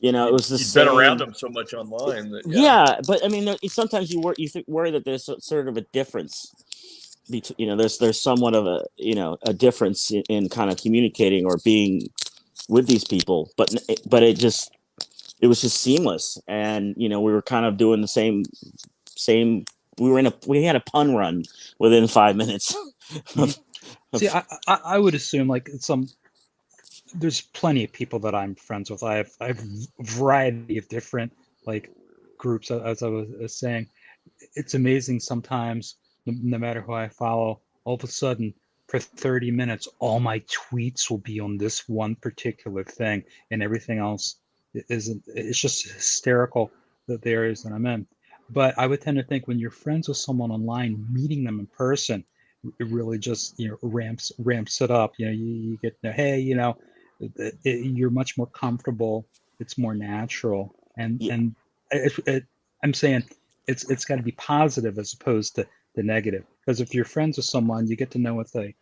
it was the You'd been same. around them so much online that Yeah, but I mean, sometimes you worry that there's sort of a difference. There's somewhat of a difference in kind of communicating or being with these people, but it was just seamless, and we were kind of doing the same. We had a pun run within 5 minutes. See, I would assume like there's plenty of people that I'm friends with. I have a variety of different like groups, as I was saying. It's amazing sometimes, no matter who I follow, all of a sudden for 30 minutes, all my tweets will be on this one particular thing, and everything else isn't. It's just hysterical, the areas that I'm in. But I would tend to think when you're friends with someone online, meeting them in person, it really just ramps it up. You get hey, you're much more comfortable. It's more natural, and I'm saying it's got to be positive as opposed to the negative. Because if you're friends with someone, you get to know what they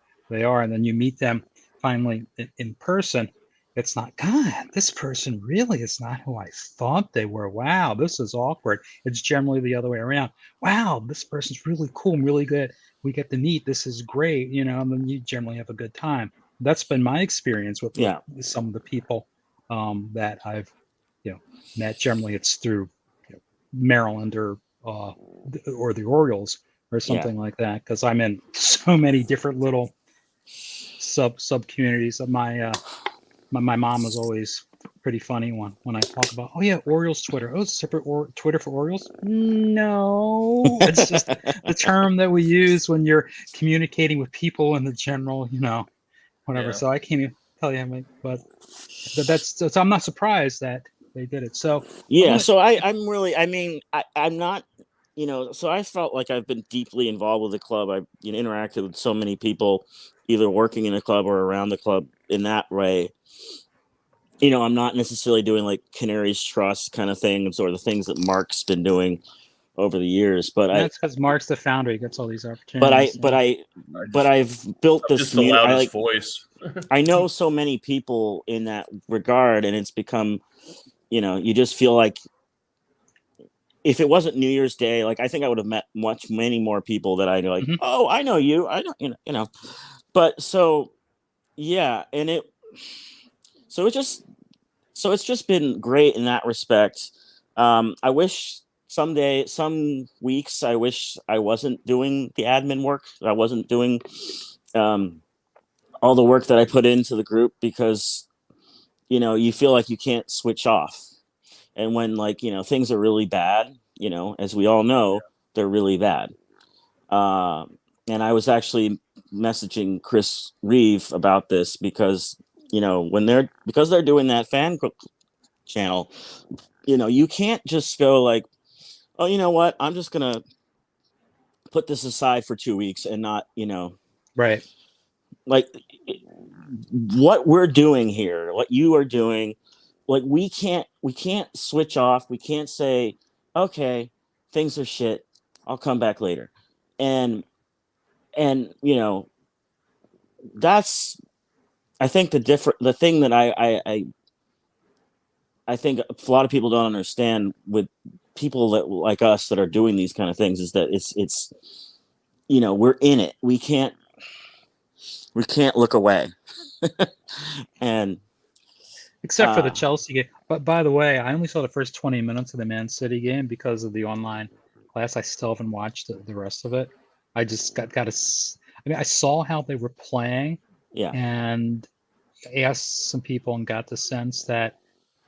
are, and then you meet them finally in person. It's not, God, this person really is not who I thought they were. Wow, this is awkward. It's generally the other way around. Wow, this person's really cool and really good. We get to meet. This is great, and then you generally have a good time. That's been my experience with Yeah. some of the people that I've met. Generally, it's through Maryland or the Orioles or something like that, because I'm in so many different little sub communities. My mom was always pretty funny when I talk about, oh yeah, Orioles Twitter. Oh, separate Twitter for Orioles? No, it's just the term that we use when you're communicating with people in the general, whatever. Yeah. So I can't even tell you, but so I'm not surprised that they did it. So Yeah, so I'm really, I mean, I'm not, so I felt like I've been deeply involved with the club. I've interacted with so many people, either working in the club or around the club in that way. I'm not necessarily doing like Canaries Trust kind of things or the things that Mark's been doing over the years, but that's because Mark's the founder. He gets all these opportunities. but I've built this just the community. loudest voice. I know so many people in that regard, and it's become, you just feel like if it wasn't New Year's Day, like I think I would have met many more people that I know. Like, oh, I know you. I know, But so, yeah, and it just So it's just been great in that respect. I wish someday, some weeks, I wish I wasn't doing the admin work. I wasn't doing um, all the work that I put into the group, because you feel like you can't switch off. And when, like, things are really bad, as we all know, they're really bad. And I was actually messaging Chris Reeve about this, because because they're doing that channel, you can't just go like, oh, you know what, I'm just gonna put this aside for 2 weeks and not, Right. like, what we're doing here, what you are doing, like, we can't switch off. We can't say, okay, things are shit, I'll come back later. And that's, I think, the thing that I think a lot of people don't understand with people that like us that are doing these kind of things, is that it's we're in it. We can't look away. And Except for the Chelsea game. But by the way, I only saw the first 20 minutes of the Man City game because of the online class. I still haven't watched the rest of it. I just got to. I mean, I saw how they were playing yeah, and asked some people and got the sense that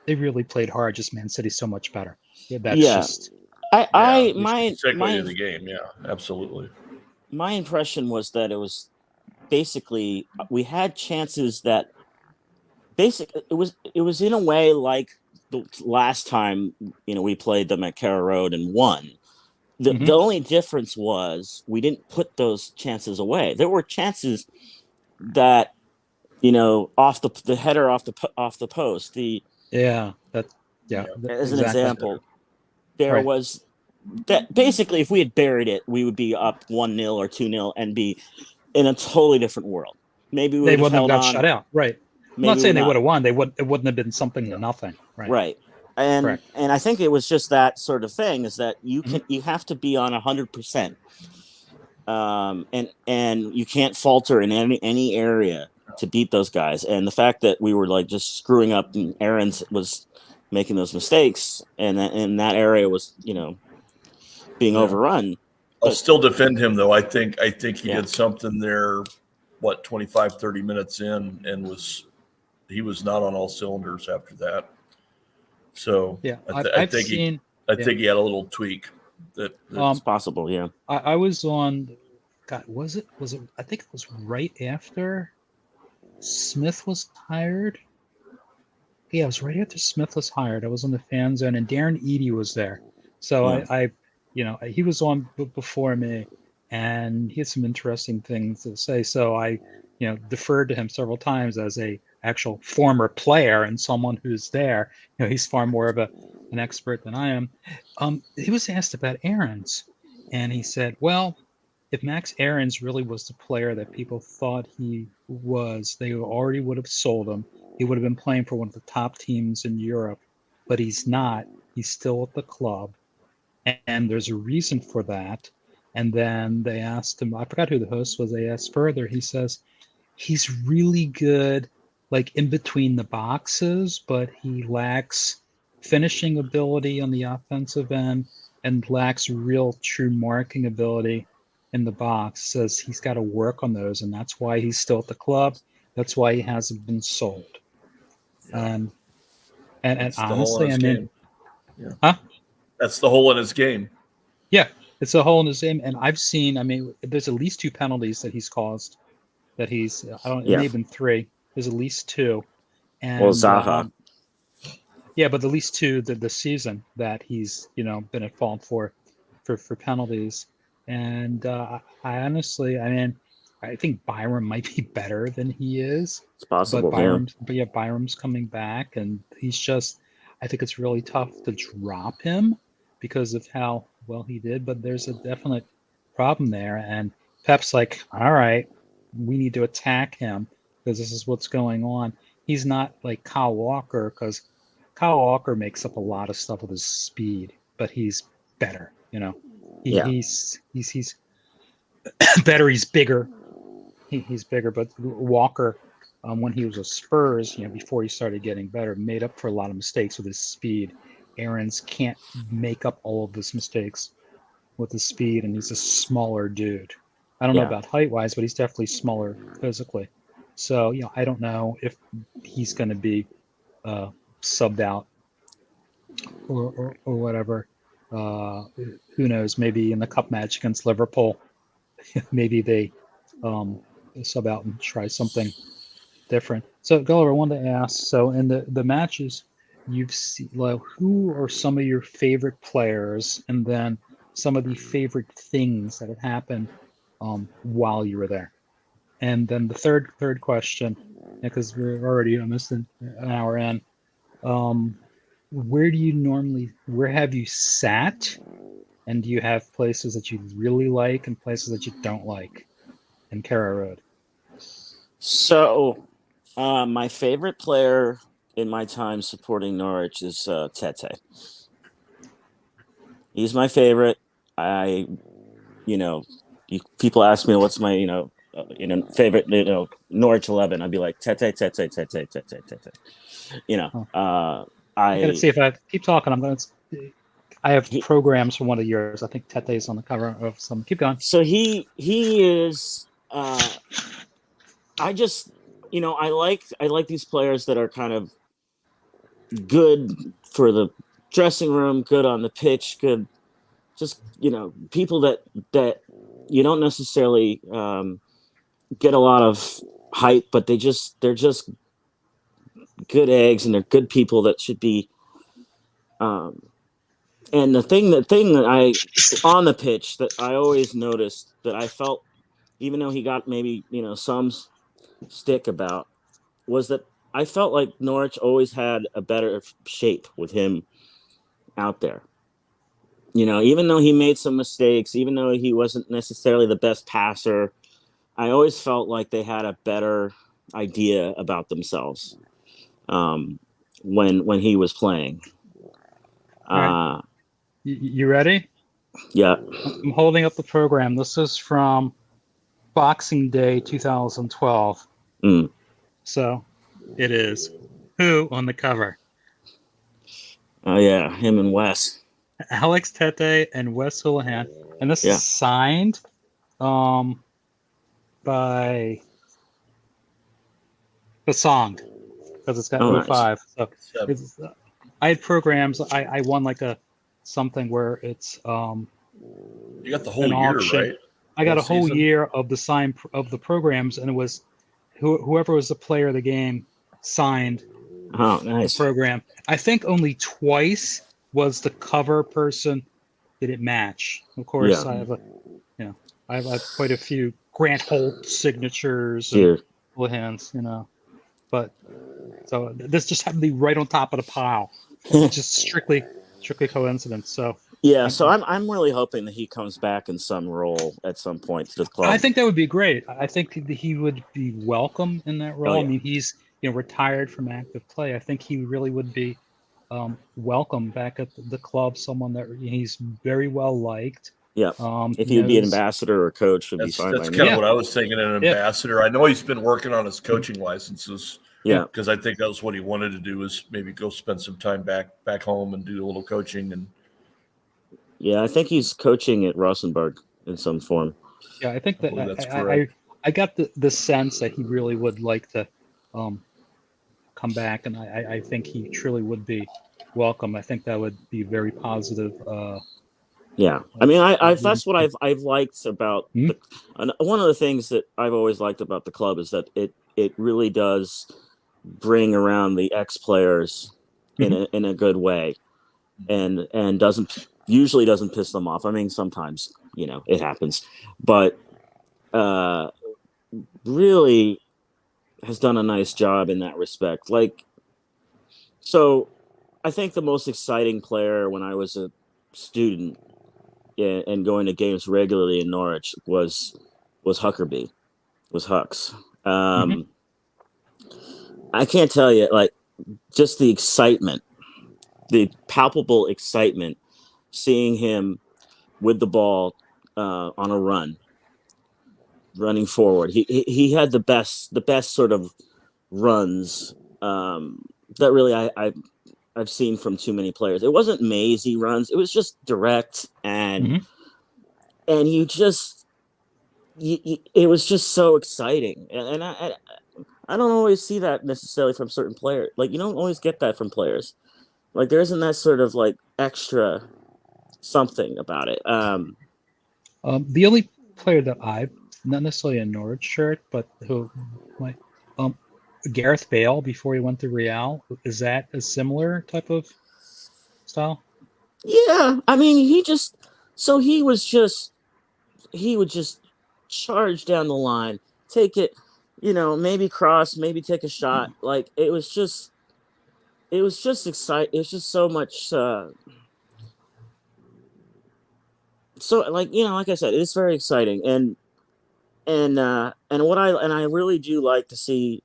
they really played hard. Just Man City's so much better. Yeah, that's yeah. just. Yeah, I you should my segue my to the game. Yeah, absolutely. my impression was that it was basically, we had chances that it was in a way like the last time we played them at Carrow Road and won. The Mhm. only difference was we didn't put those chances away. There were chances that, off the header, off the post. Yeah, yeah, Yeah, As an exactly. example, there Right. was that basically, if we had buried it, we would be up 1-0 or 2-0 and be in a totally different world. Maybe we They would have wouldn't have held got on. shut out. Right. I'm not Maybe we saying they would not. have won. They would. It wouldn't have been something to yeah. nothing. Right. Right. And Correct. and I think it was just that sort of thing, is that Mhm. you have to be on 100%. And you can't falter in any area to beat those guys. And the fact that we were like just screwing up, and Aaron's was making those mistakes, and that area was being Yeah. overrun. I'll But still defend him though. I think he yeah, did something there, 25, 30 minutes in, and he was not on all cylinders after that. So Yeah. I, I've th- I I've think he seen. I Yeah. think he had a little tweak that it's Um. possible. Yeah, I was on. God, was it? Was it? I think it was right after Smith was hired. Yeah, it was right after Smith was hired. I was on the fan zone, and Darren Eady was there. So yeah, he was on before me, and he had some interesting things to say. So I, deferred to him several times as a actual former player and someone who's there. He's far more of an expert than I am. He was asked about Aaron's, and he said, "Well, if Max Aaron's really was the player that people thought he was, they already would have sold him. He would have been playing for one of the top teams in Europe, but he's not. He's still at the club, and there's a reason for that." And then they asked him, I forgot who the host was. They asked further. He says, he's really good, like in between the boxes, but he lacks finishing ability on the offensive end and lacks real true marking ability in the box. Says he's got to work on those, and that's why he's still at the club. That's why he hasn't been sold. yeah, And and that's the hole in honestly, I his mean, game. Yeah, huh? that's the hole in his game. Yeah, it's a hole in his game. And I've seen, I mean, there's at least two penalties that he's caused. That he's, I don't, it may yeah. have been three. There's at least two. Well, And Zaha. yeah, but at least two the season that he's been at fault for penalties. And I honestly, I mean, I think Byram might be better than he is, It's possible. Yeah, but yeah, Byram's coming back, and he's just. I think it's really tough to drop him because of how well he did. But there's a definite problem there, and Pep's like, all right, we need to attack him because this is what's going on. He's not like Kyle Walker because Kyle Walker makes up a lot of stuff with his speed, but he's better. yeah, He's better. He's bigger. He's bigger. But Walker, when he was with Spurs, before he started getting better, made up for a lot of mistakes with his speed. Aaron's can't make up all of his mistakes with his speed, and he's a smaller dude. I don't know Yeah. about height wise, but he's definitely smaller physically. So, I don't know if he's going to be subbed out or whatever. Who knows? Maybe in the cup match against Liverpool, maybe they sub out and try something different. So, Gulliver, I wanted to ask. So, in the matches you've seen, like, who are some of your favorite players, and then some of the favorite things that have happened while you were there? And then the third question, because we're already almost an hour in. Where have you sat, and do you have places that you really like and places that you don't like in Carrow Road? So, my favorite player in my time supporting Norwich is Tete. He's my favorite. I, people ask me what's my, favorite, Norwich 11. I'd be like Tete, Tete, Tete, Tete, Tete, Tete. Huh. I I gotta see if I keep talking. I have he, programs from one of yours. I think Tete's on the cover of some. Keep going. so he is. I just, I like these players that are kind of good for the dressing room, good on the pitch, good, just people that you don't necessarily get a lot of hype, but they're just good eggs, and they're good people that should be. And the thing that I on the pitch that I always noticed that I felt, even though he got maybe some stick about, was that I felt like Norwich always had a better shape with him out there. Even though he made some mistakes, even though he wasn't necessarily the best passer, I always felt like they had a better idea about themselves when he was playing. All right, you ready? Yeah. I'm holding up the program. This is from Boxing Day 2012. Mm. So it is who on the cover? Oh yeah, him and Wes. Alex Tete and Wes Houlihan, and this Yeah. is signed by the song, because it's got Oh, nice. 05. So it's, I had programs. I won like a something where it's You got the whole an year, auction. right? I got a Whole whole season? year of the sign of the programs, and it was whoever was the player of the game signed Oh, the nice. program. I think only twice was the cover person did it match. Of course, Yeah. I have quite a few Grant Holt signatures and Here. hands, but so this just happened to be right on top of the pile. It's just strictly coincidence. So Yeah, I'm, so I'm really hoping that he comes back in some role at some point to the I club. think that would be great. I think that he would be welcome in that role. Oh, I yeah. mean, he's retired from active play. I think he really would be welcome back at the club. Someone that he's very well liked. Yeah. If He he would be an knows. ambassador or coach, would be That's fine by kind me. of Yeah, what I was thinking. An yeah. ambassador. I know he's been working on his coaching licenses. Yeah. Because I think that was what he wanted to do, is maybe go spend some time back home and do a little coaching. And Yeah, I think he's coaching at Rosenborg in some form. Yeah, I think I that believe that's I correct. I got the sense that he really would like to come back, and I think he truly would be welcome. I think that would be very positive. Yeah, I mean, I Hmm? that's what I've liked about the. One of the things that I've always liked about the club is that it really does bring around the ex players in a good way, and doesn't piss them off. I mean, sometimes it happens, but really has done a nice job in that respect. Like, so I think the most exciting player when I was a student, yeah, and going to games regularly in Norwich was Huckerby, was Hucks. Hmm. I can't tell you, like, just the excitement, the palpable excitement, seeing him with the ball on a running forward. He had the best sort of runs that really I've seen from too many players. It wasn't mazy runs. It was just direct Mm-hmm. and it was just so exciting. And I don't always see that necessarily from certain players. Like you don't always get that from players. Like there isn't that sort of like extra something about it. The only player that I've not necessarily a Norwich shirt, but who might um Gareth Bale before he went to Real, is that a similar type of style? Yeah, I mean, he would just charge down the line, take it, maybe cross, maybe take a shot. Like it was just exciting. It was just so much. So like like I said, it's very exciting, and I really do like to see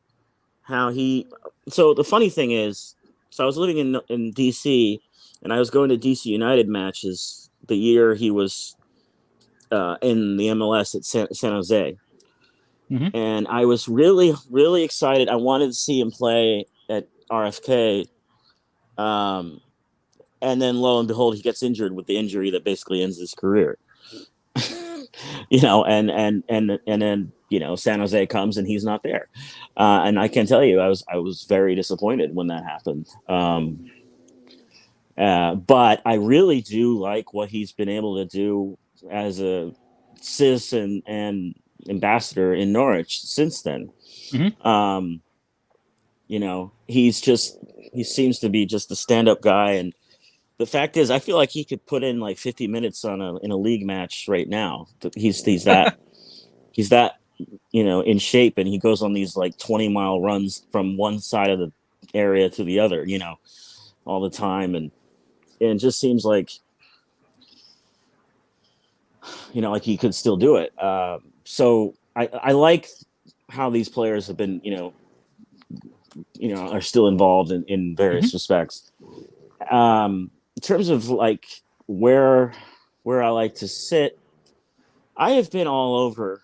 how he. So the funny thing is, so I was living in DC, and I was going to DC United matches the year he was in the MLS at San Jose, Mm-hmm. and I was really really excited. I wanted to see him play at RFK, um, and then lo and behold, he gets injured with the injury that basically ends his career. And then San Jose comes and he's not there, and I can tell you I was very disappointed when that happened. But I really do like what he's been able to do as a citizen and ambassador in Norwich since then. Mm-hmm. Um, he seems to be just a stand-up guy, and the fact is, I feel like he could put in like 50 minutes in a league match right now. He's that in shape, and he goes on these like 20-mile runs from one side of the area to the other, all the time, and it just seems like like he could still do it. So I like how these players have been are still involved in Mm-hmm. various respects. In terms of like where I like to sit, I have been all over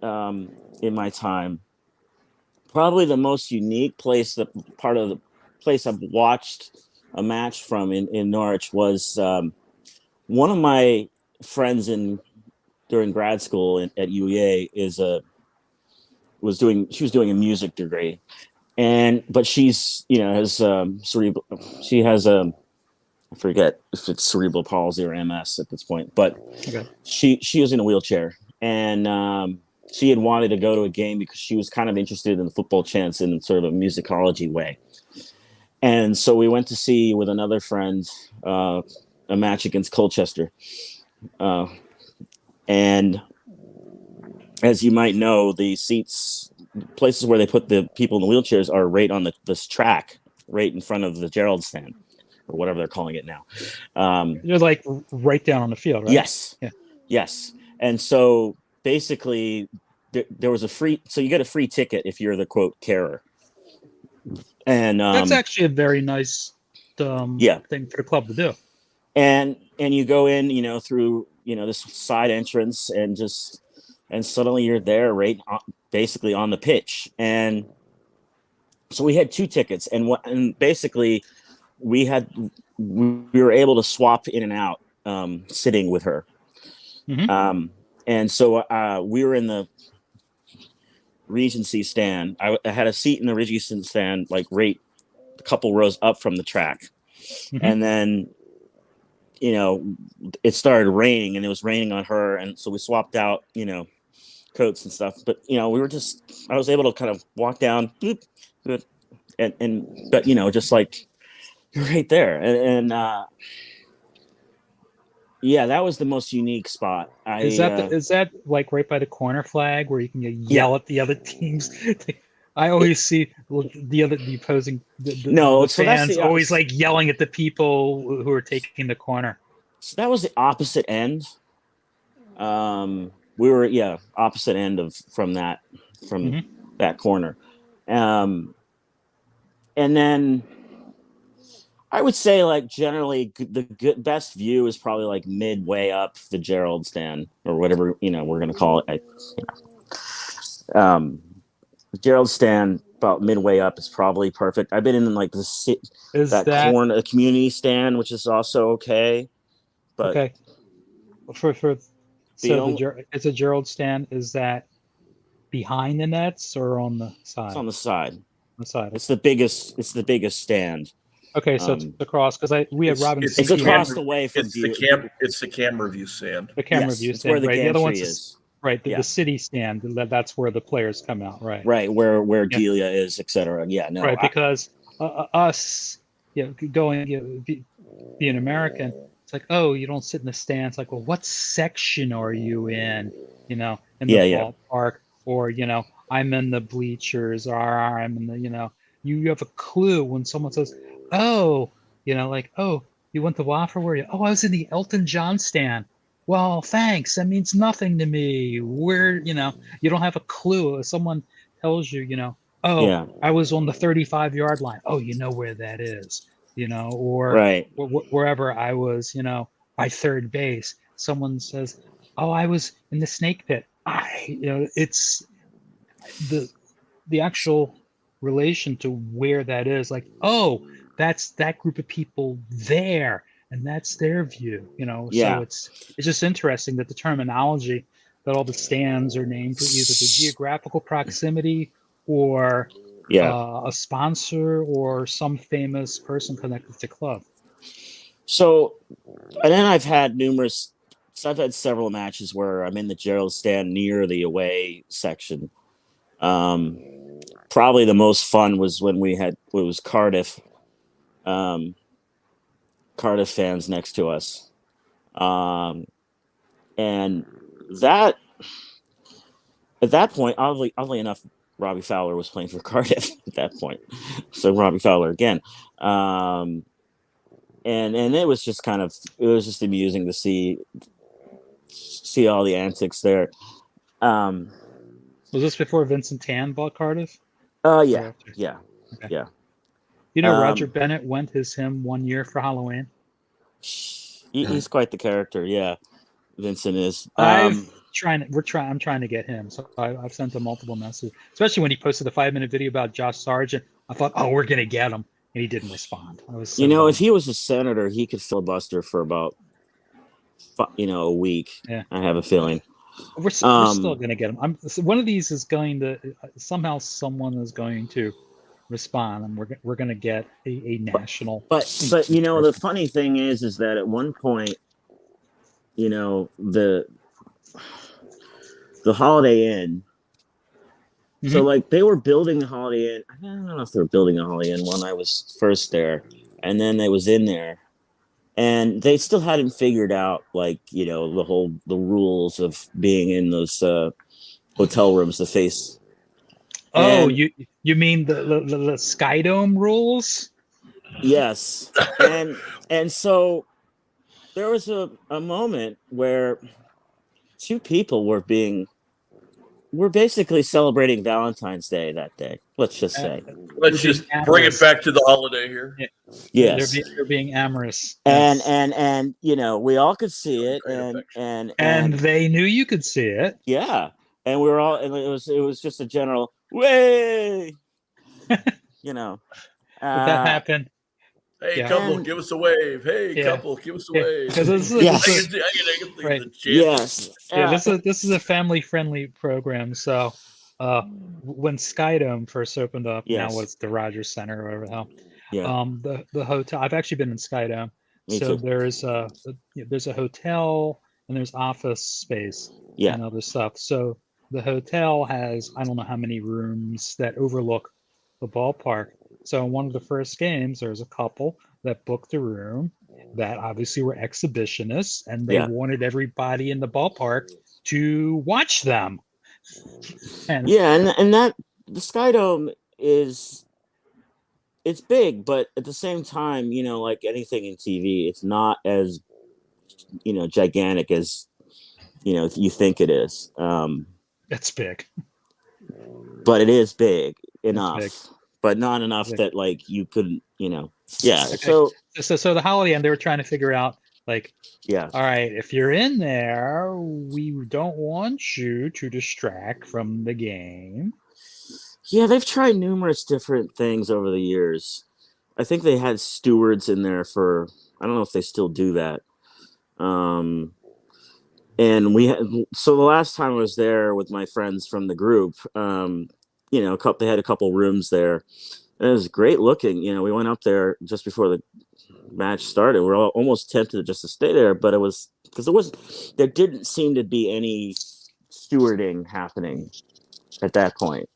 in my time. Probably the most unique place, that part of the place I've watched a match from in Norwich was one of my friends during grad school at UEA she was doing a music degree, but she's has cerebral she has I forget if it's cerebral palsy or MS at this point, but Okay. she was in a wheelchair, and she had wanted to go to a game because she was kind of interested in the football chants in sort of a musicology way. And so we went to see with another friend a match against Colchester, uh, and as you might know, the places where they put the people in the wheelchairs are right on this track, right in front of the Gerald stand, or whatever they're calling it now. You're like right down on the field, right? Yes, Yeah. yes. And so basically, there was so you get a free ticket if you're the quote carer. And That's actually a very nice yeah, thing for the club to do. and you go in, through this side entrance, and suddenly you're there, right, basically on the pitch. And so we had two tickets, and basically we were able to swap in and out, sitting with her. Mm-hmm. And so we were in the Regency stand. I had a seat in the Regency stand, like right a couple rows up from the track. Mm-hmm. And then, it started raining, and it was raining on her. And so we swapped out, coats and stuff. But, I was able to kind of walk down, boop, boop, but, just like you're right there. Yeah, that was the most unique spot. Is that like right by the corner flag where you can Yeah. yell at the other teams? I always see the opposing No, the so that's fans always like yelling at the people who are taking the corner. so that was the opposite end. We were opposite end from Mm-hmm. that corner. Um, and then I would say like generally the best view is probably like midway up the Gerald stand, or whatever we're gonna call it. Gerald stand about midway up is probably perfect. I've been in like Is that that corner community stand, which is also okay. But okay? For the so only it's a Gerald stand. Is that behind the nets or on the it's side? on the side. On the side. It's the biggest. It's the biggest stand. Okay, so it's Um, across because we had Robin It's the it's Siki on across camera. the way from It's the view. camera view stand. the camera Yes, view it's where stand, the right? The other gantry one's is. right. The Yeah, city stand. That's where the players come out, right? right where Yeah, Delia is, etc. Yeah, no, right. Because us, going, being American, it's like, oh, you don't sit in the stands. Like, well, what section are you in? In the yeah, ballpark, or I'm in the bleachers, or I'm in the, you have a clue when someone says, oh, like, oh, you went to Waffle, were you? Oh, I was in the Elton John stand. Well, thanks. That means nothing to me. You don't have a clue. If someone tells you, oh, yeah, I was on the 35-yard line. Oh, you know where that is, or right. wherever I was, by third base. Someone says, "Oh, I was in the snake pit." It's the actual relation to where that is. Like, oh, that's that group of people there, and that's their view. So Yeah, it's just interesting that the terminology that all the stands are named for either the geographical proximity or yeah. a sponsor or some famous person connected to club. So, and then I've had numerous. So I've had several matches where I'm in the Gerald stand near the away section. Um, Probably the most fun was when it was Cardiff, um, Cardiff fans next to us, and that at that point, oddly enough, Robbie Fowler was playing for Cardiff at that point, so Robbie Fowler again, and it was just amusing to see all the antics there. Um, Was this before Vincent Tan bought Cardiff or yeah, after? yeah, Okay. yeah. Roger Um, Bennett went him one year for Halloween. he's quite the character. Yeah, Vincent is. I'm trying to get him. So I've sent him multiple messages, especially when he posted the 5-minute video about Josh Sargent. I thought, oh, we're gonna get him, and he didn't respond. I was so If bummed. he was a senator, he could filibuster for about a week. Yeah, I have a feeling. we're still gonna get him. One of these is going to somehow someone is going to respond, and we're gonna get a national. But the funny thing is that at one point, the Holiday Inn. So Mhm. like they were building the Holiday Inn. I don't know if they were building the Holiday Inn when I was first there, and then they was in there, and they still hadn't figured out like the rules of being in those hotel rooms to face. Oh, And you mean the Sky Dome rules? yes, and so there was a moment where two people were basically celebrating Valentine's Day that day. Let's just Uh, say. they're Let's being just bring it amorous. back to the holiday here. Yeah, Yes. they're being amorous. And Yes, and and we all could see it, Great affection. and and they knew you could see it. yeah, and we were all, and it was just a general way, you know. But that Uh happened. Hey, Yeah, couple, and give us a wave. Hey, yeah, couple, give us a yeah. wave. Because yes, I can think of right. the chant. yes, Yeah, this is a family friendly program. So, when Skydome first opened up, now yes, what's the Rogers Center or whatever the hell, yeah, the hotel. I've actually been in Skydome. me So too. there's a hotel and there's office space Yeah, and other stuff. So the hotel has I don't know how many rooms that overlook the ballpark. So in one of the first games, there was a couple that booked a room that obviously were exhibitionists and they yeah, wanted everybody in the ballpark to watch them. And yeah, and that the Skydome is it's big, but at the same time, like anything in TV, it's not as gigantic as you think it is. it's big. But it is big It's big. enough, but not It's enough big. that like you couldn't, yeah. Okay. So So the Holiday Inn, they were trying to figure out like, yeah, all right, if you're in there, we don't want you to distract from the game. Yeah, they've tried numerous different things over the years. I think they had stewards in there for. I don't know if they still do that. Um, and we had, so the last time I was there with my friends from the group, they had a couple rooms there. And it was great looking. We went up there just before the match started. We were all almost tempted just to stay there, but it was because there didn't seem to be any stewarding happening at that point.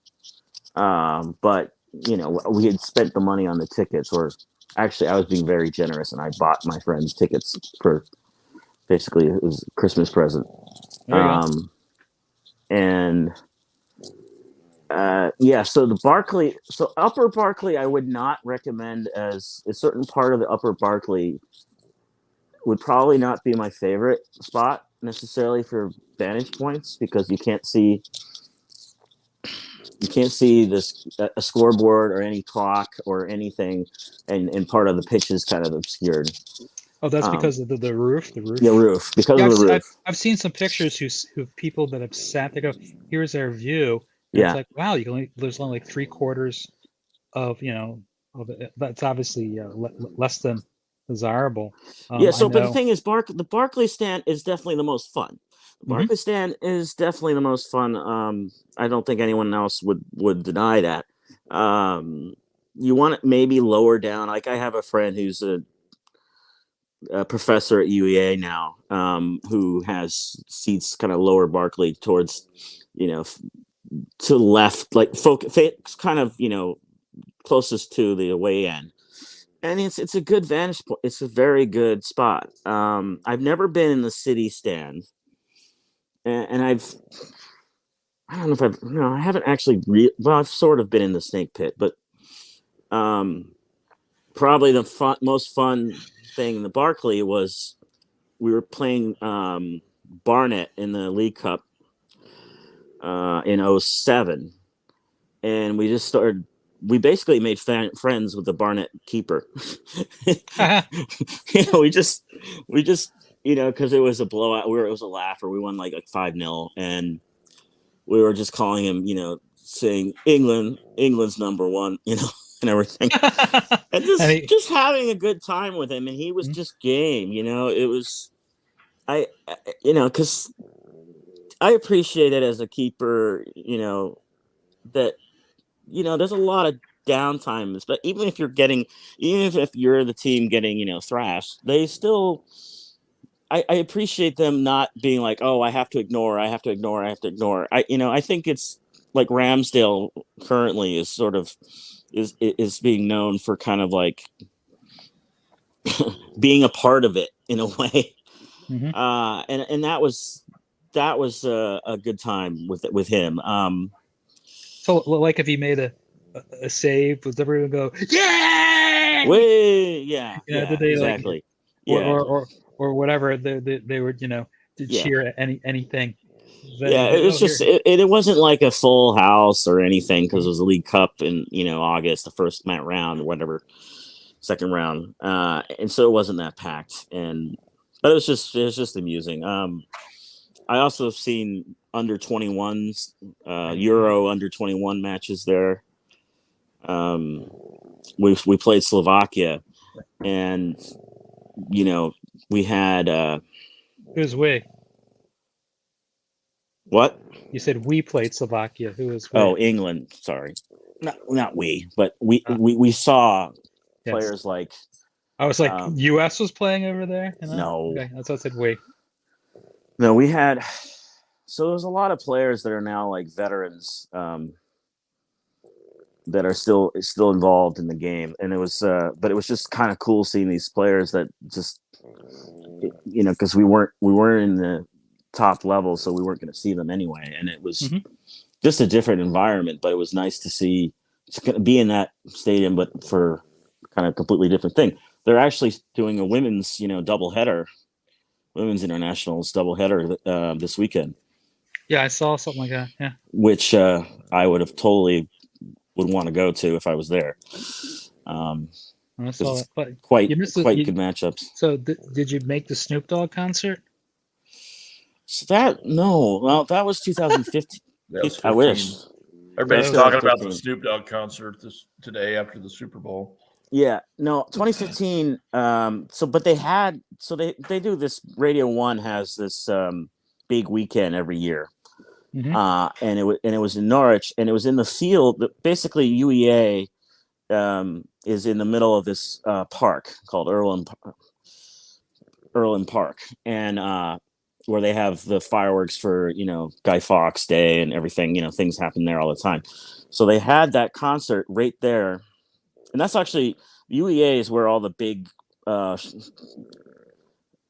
But we had spent the money on the tickets, or actually, I was being very generous, and I bought my friends tickets for basically it was a Christmas present. There you go. And so Upper Barclay, I would not recommend as a certain part of the Upper Barclay would probably not be my favorite spot necessarily for vantage points because you can't see this a scoreboard or any clock or anything, and part of the pitch is kind of obscured. Oh, that's because of the roof. The roof. The roof, because Yeah, of the roof. I've seen some pictures who people that have sat. They go, "Here's their view," and Yeah. it's like, wow, there's only like 3/4 of of it. That's obviously less than desirable. Yeah. So, I but the know. thing is, the Barclay stand is definitely the most fun. The Mhm. Barclay stand is definitely the most fun. I don't think anyone else would deny that. You want it maybe lower down. Like I have a friend who's a professor at UEA now, who has seats kind of lower Barclay towards, to the left, like focus, kind of, closest to the away end. And it's a good vantage point. It's a very good spot. I've never been in the city stand, and I don't know if I haven't actually. Well, I've sort of been in the snake pit, but probably the most fun thing in the Barclay was we were playing Barnet in the League Cup in 07, and we basically made friends with the Barnet keeper. We just because it was a blowout, it was a laugher. We won like 5-0, and we were just calling him, saying England's number one, and everything, and just having a good time with him. And he was just game, it was, because I appreciate it as a keeper, that, there's a lot of downtime, but even if you're the team getting, thrashed, they still, I appreciate them not being like, oh, I have to ignore. I think it's like Ramsdale currently is sort of is being known for kind of like being a part of it in a way. Mm-hmm. And that was a good time with him. So like if he made a save, would everyone go, yeah? Yeah, Did they exactly. Or whatever they were, to cheer anything. It was just it wasn't like a full house or anything because it was a League Cup in August, the first round or whatever, second round, and so it wasn't that packed. But it was just amusing. I also have seen under 21s, Euro under 21 matches there. We played Slovakia, and we had who's we? What? You said we played Slovakia. Who was we? Oh, England. Sorry, not we, but we saw players like. I was like, U.S. was playing over there. No, okay, that's what I said. We. No, we had. So there's a lot of players that are now like veterans, that are still involved in the game, and it was, but it was just kind of cool seeing these players that just, because we weren't in the top level, so we weren't going to see them anyway, and it was just a different environment. But it was nice to see, to be in that stadium, but for kind of completely different thing. They're actually doing a women's, doubleheader, women's internationals doubleheader this weekend. Yeah, I saw something like that. Yeah, which I would have totally would want to go to if I was there. I saw that, but quite good matchups. So did you make the Snoop Dogg concert? So that was 2015. I wish. Everybody's That was- talking about the 2015. Snoop Dogg concert today after the Super Bowl. Yeah, no, 2015. But they do this. Radio One has this big weekend every year, Mhm. and it was in Norwich, and it was in the field. Basically, UEA is in the middle of this park called Erlin Park, and where they have the fireworks for Guy Fawkes Day and everything. Things happen there all the time. So they had that concert right there, and that's actually UEA is where all uh,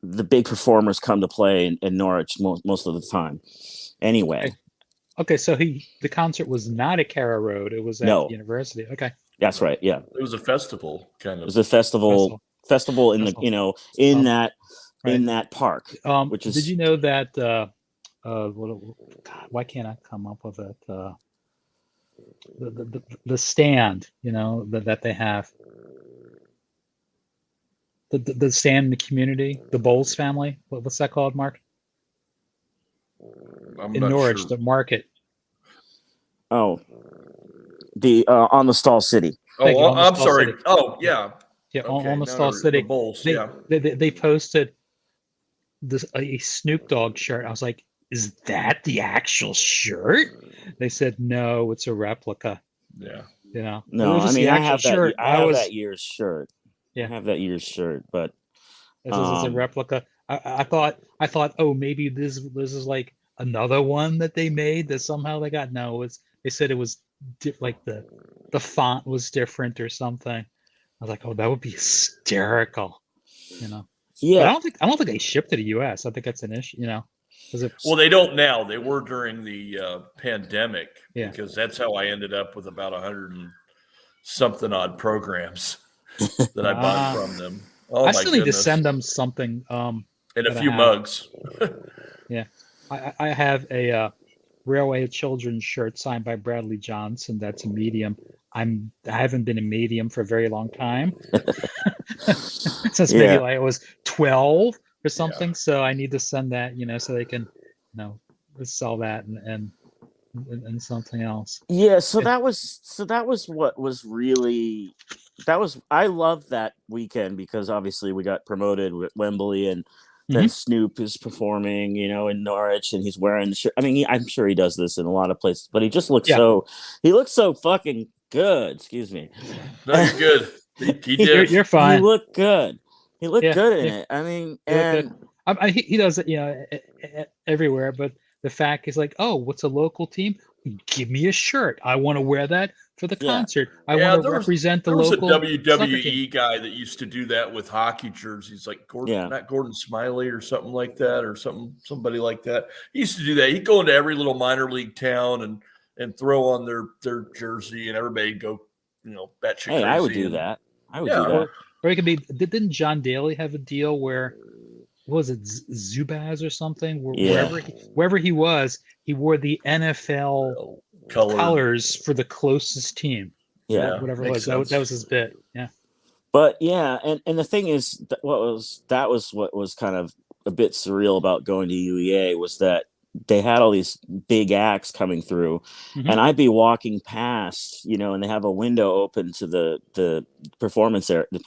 the big performers come to play in Norwich most of the time. Anyway, Okay, so the concert was not at Carrow Road. It was at the no, university. Okay. that's right. Yeah, It was a festival, kind it of. was a festival in the Festival. in Um, that right. that park, which Did is you know that God, why can't I come up with it? The stand, that they have. The stand in the community, the Bowles family. What's that called, Mark? I'm In not Norwich, sure. the market. the on the Stall City. Thank you, Oh, on the I'm Stall sorry. City. Oh, yeah. Yeah, Okay, on the now Stall the City. Bulls. They, Yeah. they posted a Snoop Dogg shirt. I was like, is that the actual shirt? They said no, it's a replica. Yeah. It No, was I just the mean I actual have that. shirt. I have that year's shirt. I Yeah, have that year's shirt, but this is a replica. I thought, oh, maybe this is like another one that they made that somehow they got. No, they said it was like the font was different or something. I was like, oh, that would be hysterical, But yeah, I don't think they shipped to the U.S. I think that's an issue, because Well, they don't now. They were during the pandemic Yeah. because that's how I ended up with about 100 and something odd programs that I bought from them. Oh I my still need to goodness! send them something. And a that I few have. mugs. Yeah, I have a Railway Children's shirt signed by Bradley Johnson. That's a medium. I haven't been a medium for a very long time, since maybe yeah, like I was 12 or Yeah. something. So I need to send that, so they can, sell that and something else. yeah. So And- that was what was really I loved that weekend because obviously we got promoted with Wembley, and then Mhm. Snoop is performing, in Norwich, and he's wearing the shirt. I mean, I'm sure he does this in a lot of places, but he just looks Yeah. he looks so fucking good. Excuse me. No, you're good. He did. You're He fine. looked good. He looked Yeah, good in yeah. it. I mean, You look good. and He does it, everywhere. But the fact is, like, oh, what's a local team? Give me a shirt. I want to wear that for the Yeah. concert. I Yeah, want to represent the there was a local soccer team. WWE guy that used to do that with hockey jerseys, like Yeah. not Gordon Smiley or something like that, or somebody like that. He used to do that. He'd go into every little minor league town and throw on their jersey, and everybody'd go, batshit crazy. I would do that. I would do Yeah. that. Or it could be. Didn't John Daly have a deal where, what was it, Zubaz or something? Yeah. Wherever he was, he wore the NFL colors for the closest team. Yeah. Whatever it was. Makes That was his bit. Yeah. But yeah, and the thing is, what was kind of a bit surreal about going to UEA was that they had all these big acts coming through, Mhm. and I'd be walking past, and they have a window open to the performance area, the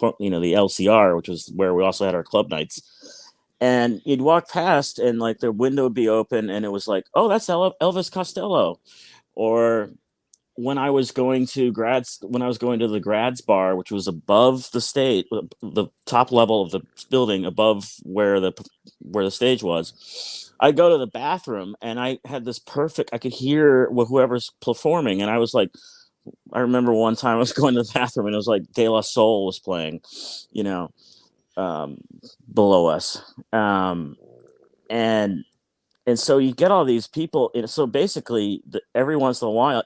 LCR, which was where we also had our club nights. And you'd walk past, and like the window would be open, and it was like, oh, that's Elvis Costello. Or when I was going to the Grads bar, which was above the stage, the top level of the building, above where the stage was, I go to the bathroom, and I had this I could hear whoever's performing, and I was like, I remember one time I was going to the bathroom, and it was like De La Soul was playing, below us, and so you get all these people, so basically every once in a while,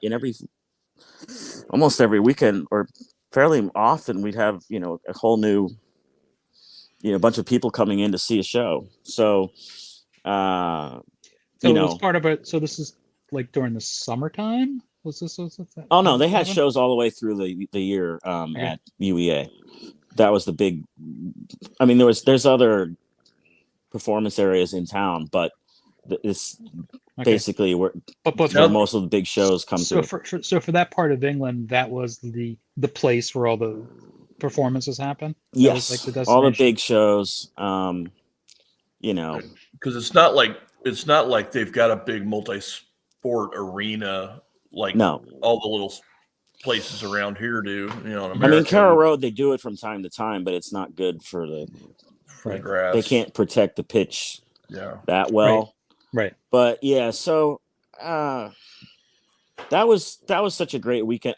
almost every weekend or fairly often, we'd have a whole new bunch of people coming in to see a show. So So it was part of it. So this is like during the summertime. Was that? Oh no, they had shows all the way through the year at UEA. That was the big. I mean, there's other performance areas in town, but It's Okay. basically where But most of the big shows come so through. for that part of England, that was the place where all the performances happen. That was like Yes, the all the destination. big shows. You know, because it's not like they've got a big multi-sport arena like no. all the little places around here do. In I mean, America, Carroll Road, they do it from time to time, but it's not good for the. for the Right. grass. They can't protect the pitch Yeah. that well. Right. But yeah, so that was such a great weekend.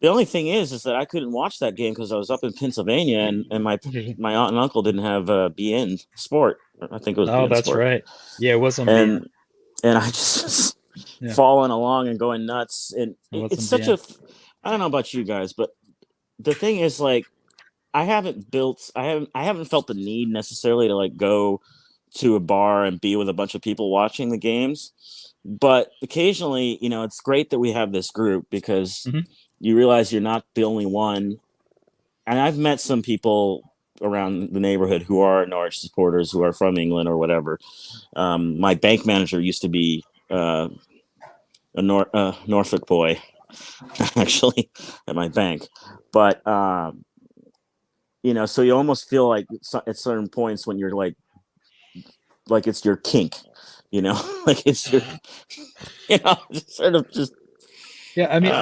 The only thing is that I couldn't watch that game because I was up in Pennsylvania, and my aunt and uncle didn't have BN Sport. I think it was Oh, BN that's Sport. right. Yeah, it wasn't And being. I just Yeah. following along and going nuts. And It it's wasn't such being. I don't know about you guys, but the thing is, like, I haven't felt the need necessarily to like go to a bar and be with a bunch of people watching the games. But occasionally, it's great that we have this group because Mhm. you realize you're not the only one. And I've met some people around the neighborhood who are Norwich supporters, who are from England or whatever. My bank manager used to be a Norfolk boy, actually, at my bank. But so you almost feel like at certain points when you're like it's your kink, like it's your, sort of just. Yeah, I mean,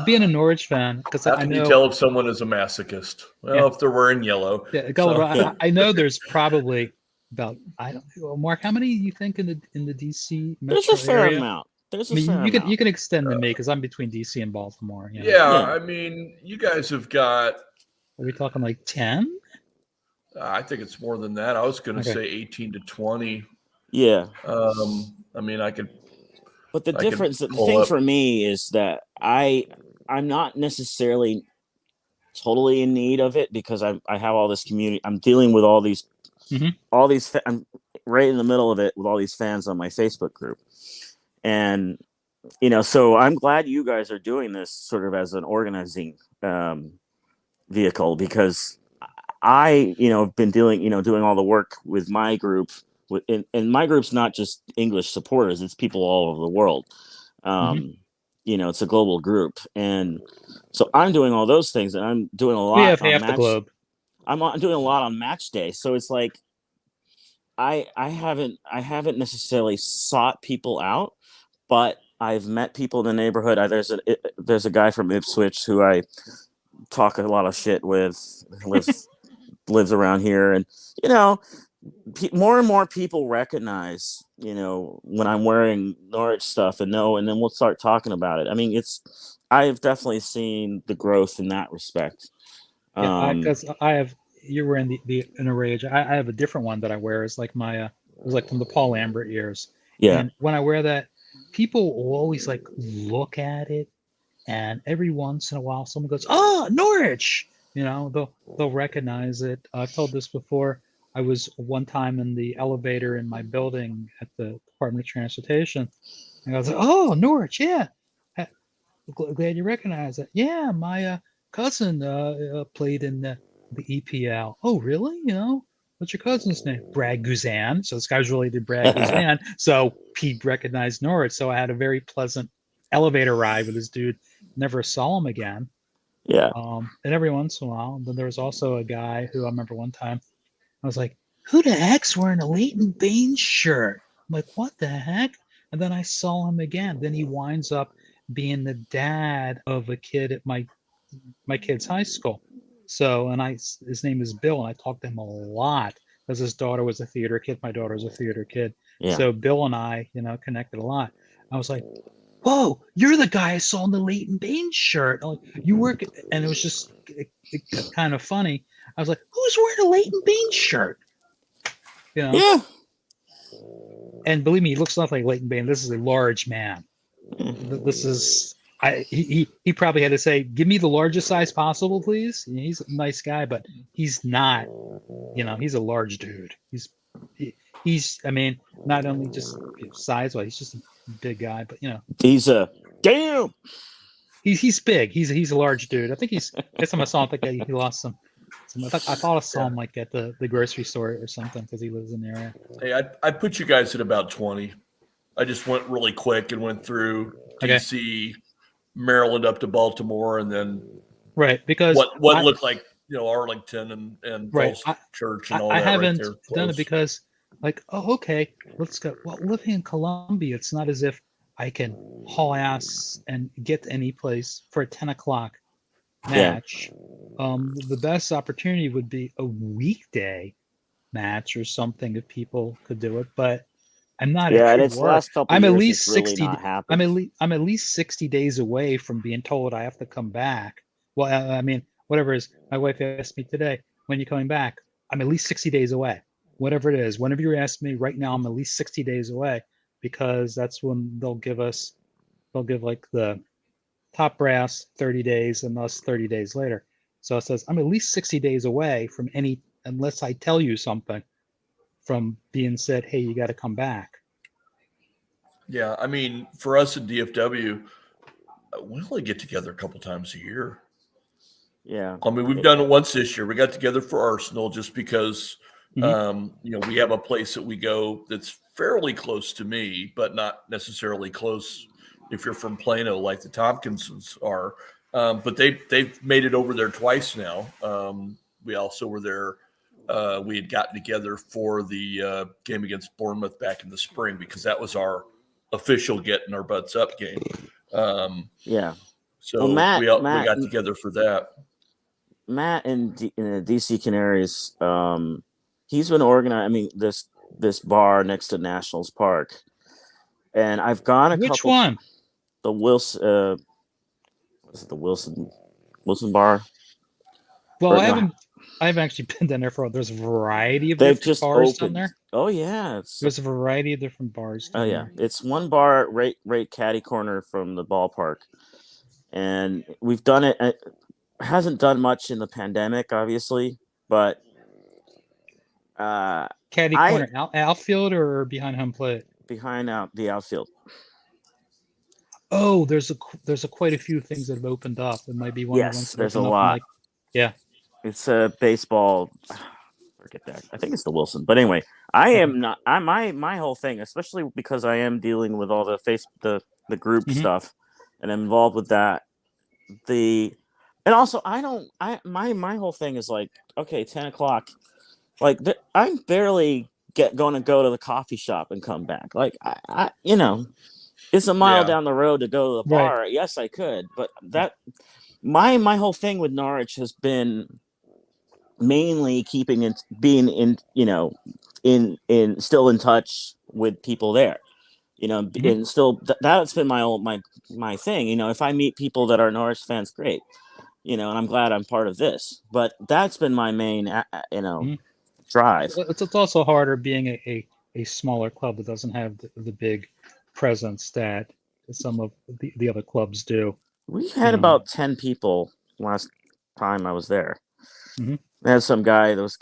being a Norwich fan, because How I can you know. tell if someone is a masochist? Well, Yeah. if they're wearing yellow. Yeah, Gulliver. So, I know there's probably about, I don't know, Mark, how many you think in the DC There's a metro fair area? amount. There's I a mean, fair you can amount. extend to me because I'm between DC and Baltimore. yeah, Yeah. I mean, you guys have got. Are we talking like 10? I think it's more than that. I was going to Okay. say 18 to 20. Yeah. I mean, I could But the pull thing up. for me is that I'm not necessarily totally in need of it because I have all this community. I'm dealing with all these, Mhm. I'm right in the middle of it with all these fans on my Facebook group. And, so I'm glad you guys are doing this sort of as an organizing vehicle because I, have been doing all the work with my group. And my group's not just English supporters; it's people all over the world. Mhm. It's a global group, and so I'm doing all those things, and I'm doing a We lot have on half the match. globe. I'm doing a lot on match day, so it's like I haven't necessarily sought people out, but I've met people in the neighborhood. There's a guy from Ipswich who I talk a lot of shit with. Lives around here, and more and more people recognize when I'm wearing Norwich stuff and then we'll start talking about it. I mean, I've definitely seen the growth in that respect. Yeah, because I have, you were in the in a rage. I have a different one that I wear. It's like my it was like from the Paul Lambert years. Yeah. And when I wear that, people will always like look at it, and every once in a while someone goes, "Oh, Norwich!" They'll recognize it. I've told this before. I was one time in the elevator in my building at the Department of Transportation, and I was like, "Oh, Norwich, yeah. Uh, Glad you recognize it. Yeah, my cousin played in the EPL. Oh, really? What's your cousin's name? Brad Guzan. So this guy's related to Brad Guzan. So Pete recognized Norwich. So I had a very pleasant elevator ride with this dude. Never saw him again. Yeah. And every once in a while, then there was also a guy who I remember one time, I was like, who the heck's wearing a Leighton Baines shirt? I'm like, what the heck? And then I saw him again. Then he winds up being the dad of a kid at my kid's high school. So, and his name is Bill, and I talked to him a lot because his daughter was a theater kid. My daughter was a theater kid. Yeah. So Bill and I, connected a lot. I was like, whoa, you're the guy I saw in the Leighton Baines shirt. I'm like, you work, and it was just kind of funny. I was like, who's wearing a Leighton Baines shirt? Yeah. And believe me, he looks nothing like Leighton Baines. This is a large man. This is he probably had to say, give me the largest size possible, please. He's a nice guy, but he's not, he's a large dude. He's I mean, not only just size wise, he's just a big guy, but He's a he's big. He's a large dude. I think last time I saw him, I think he lost I thought I saw Yeah. him like at the grocery store or something because he lives in the area. Hey, I put you guys at about 20. I just went really quick and went through Okay, DC, Maryland up to Baltimore, and then right. Because what looked like Arlington and right, Falls Church and all I that right haven't there done it close. because like, oh, okay, let's go. Well, living in Columbia, it's not as if I can haul ass and get to any place for a 10 o'clock Yeah, match. The best opportunity would be a weekday match or something if people could do it, but I'm not yeah, at and it's the work. last couple I'm at years it's least really 60. not happened. I'm at least 60 days away from being told I have to come back. Well, I mean, whatever it is. My wife asked me today, when are you coming back? I'm at least 60 days away. Whatever it is, whenever you ask me right now, I'm at least 60 days away because that's when they'll give like the top brass 30 days and us 30 days later. So it says I'm at least 60 days away from any, unless I tell you something, from being said, hey, you got to come back. Yeah, I mean, for us at DFW, we only get together a couple times a year. Yeah, I mean, we've done it once this year. We got together for Arsenal just because, Mhm. we have a place that we go that's fairly close to me, but not necessarily close if you're from Plano, like the Tompkinsons are. But they've made it over there twice now. We also were there. We had gotten together for the game against Bournemouth back in the spring because that was our official getting our butts up game. Um, yeah. Well, so we got together for that. Matt in the DC Canaries, he's been organizing. I mean, this bar next to Nationals Park, and I've gone a Which couple. one? The Wilson, was it the Wilson bar? Well, Or no, I haven't actually been down there for. There's a variety of they've different just bars down opened. there. Oh yeah, There's a variety of different bars oh down yeah, there. it's one bar right catty corner from the ballpark, and we've done it. It hasn't done much in the pandemic, obviously, but uh, Caddy I corner, outfield or behind home plate? behind out the outfield. Oh, there's a quite a few things that have opened up. It might be one of the ones Yes, that there's a opened up in lot. like, yeah. It's a baseball. Forget that. I think it's the Wilson. But anyway, I Okay. am not. My whole thing, especially because I am dealing with all the group Hmm. stuff, and I'm involved with that. The and also I don't. My whole thing is like, okay, 10 o'clock. Like I'm barely going to go to the coffee shop and come back. Like it's a mile Yeah. down the road to go to the Right. bar. Yes, I could, but Yeah. that my whole thing with Norwich has been mainly keeping it being in in still in touch with people there, Hmm. and still that's been my thing. If I meet people that are Norwich fans, great, and I'm glad I'm part of this, but that's been my main Hmm. drive. It's also harder being a smaller club that doesn't have the big presence that some of the other clubs do. We You had know. about 10 people last time I was there. Hmm. I had some guy that was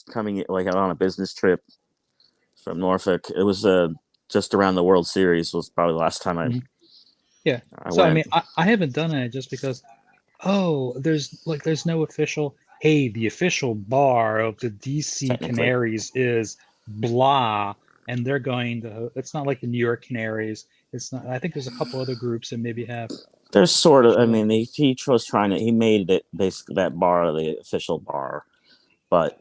coming like on a business trip from Norfolk. It was just around the World Series was probably the last time I Hmm. Yeah. I So I went. mean, I haven't done it just because. Oh, there's no official. Hey, the official bar of the DC Technically, Canaries is blah, and they're going to. It's not like the New York Canaries. It's not. I think there's a couple other groups that maybe have there's sort of. I official. mean, he was trying to. He made it basically that bar the official bar, but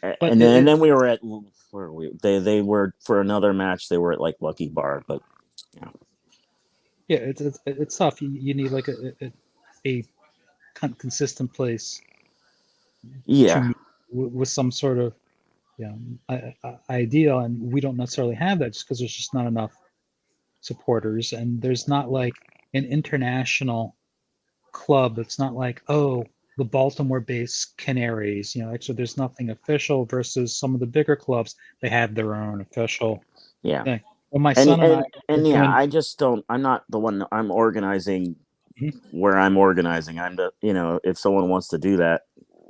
But and then it we were at where were we? They were for another match. They were at like Lucky Bar, but yeah, yeah, it's tough. You need like a consistent place to yeah, meet with some sort of ideal, and we don't necessarily have that just because there's just not enough supporters, and there's not like an international club. It's not like, oh, the Baltimore-based Canaries. Actually, there's nothing official versus some of the bigger clubs. They have their own official yeah, thing. When my and son and I and were and yeah. doing, I just don't. I'm not the one. I'm organizing mhm, where I'm organizing. I'm the if someone wants to do that,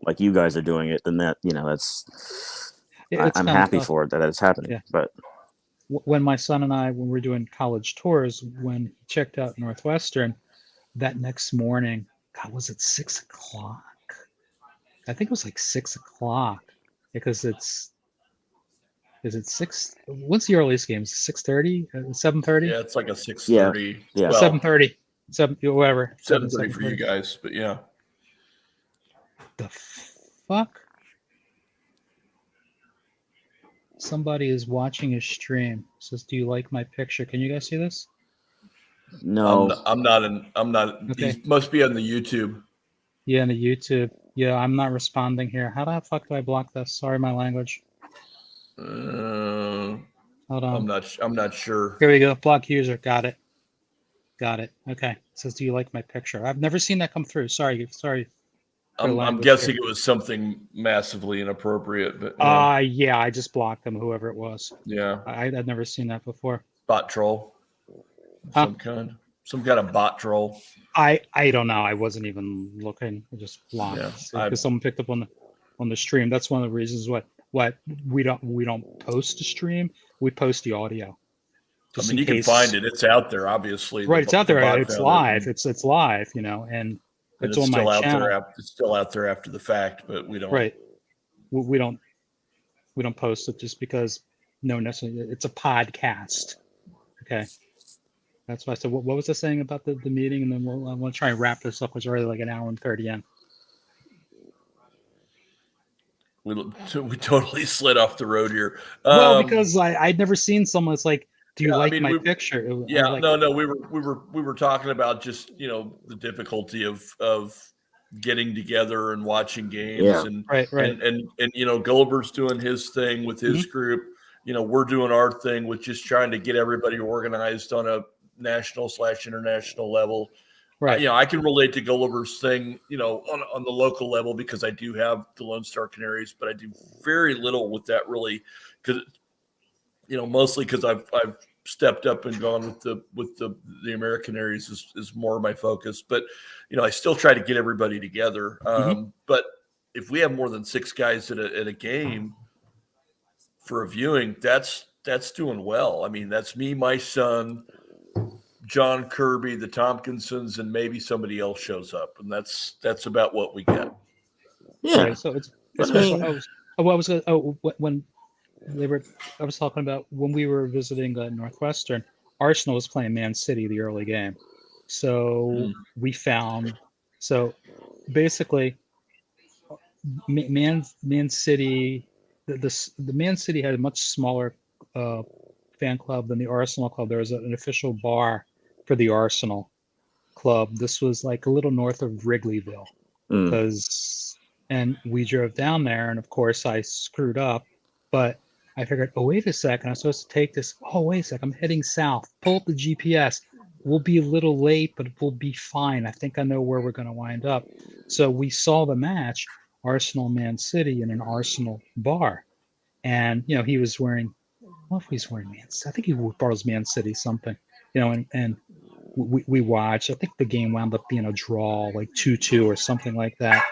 like you guys are doing it, then that's it's I'm kind of happy tough. for it that it's happening. Yeah. But When my son and I, when we were doing college tours, when he checked out Northwestern, that next morning, God, was it 6 o'clock? I think it was like 6 o'clock because is it six? What's the earliest game? 6:30, 7:30, Yeah, it's like a Yeah. 6:30. Yeah. Well, 7:30, whatever. 7:30 for you guys, but yeah. The fuck? Somebody is watching a stream. It says, "Do you like my picture?" Can you guys see this? No. I'm not. Okay. He must be on the YouTube. Yeah, on the YouTube. Yeah, I'm not responding here. How the fuck do I block this? Sorry, my language. Hold on. I'm not sure. Here we go. Block user. Got it. Okay. It says, "Do you like my picture?" I've never seen that come through. Sorry. I'm guessing it was something massively inappropriate, but yeah, I just blocked them, whoever it was. yeah, I'd never seen that before. bot troll, some kind of bot troll. I don't know. I wasn't even looking. I just blocked because someone picked up on the stream. That's one of the reasons what we don't post the stream. We post the audio. I mean, you can find it. It's out there, obviously. Right, it's out there. It's live. It's live. And it's on my channel. It's still out there after the fact, but we don't. Right. We don't post it just because necessarily it's a podcast. Okay. That's why I said, what was I saying about the meeting? And then I want to try and wrap this up. It's already like an hour and 30 in. We totally slid off the road here. Well, because I'd never seen someone that's like, "Do you like my picture?" No. We were talking about just the difficulty of getting together and watching games, and right. And Gulliver's doing his thing with his group. We're doing our thing with just trying to get everybody organized on a national/international level. Right. I can relate to Gulliver's thing, on the local level because I do have the Lone Star Canaries, but I do very little with that really, because mostly because I've stepped up and gone with the AmeriCanaries is more my focus. But I still try to get everybody together. But if we have more than 6 guys at a game for a viewing, that's doing well. I mean, that's me, my son, John Kirby, the Tompkinsons, and maybe somebody else shows up, and that's about what we get. Yeah. Right, so it's I was talking about when we were visiting Northwestern. Arsenal was playing Man City the early game, so we found basically Man City. The Man City had a much smaller fan club than the Arsenal club. There was an official bar for the Arsenal club. This was like a little north of Wrigleyville, and we drove down there, and of course I screwed up, but I figured, oh, wait a second, I'm supposed to take this. Oh, wait a second, I'm heading south. Pull up the GPS. We'll be a little late, but we'll be fine. I think I know where we're going to wind up. So we saw the match, Arsenal Man City, in an Arsenal bar. And, he was wearing, what if he's wearing Man City? I think he borrows Man City something, and we watched. I think the game wound up being a draw, like 2-2 or something like that.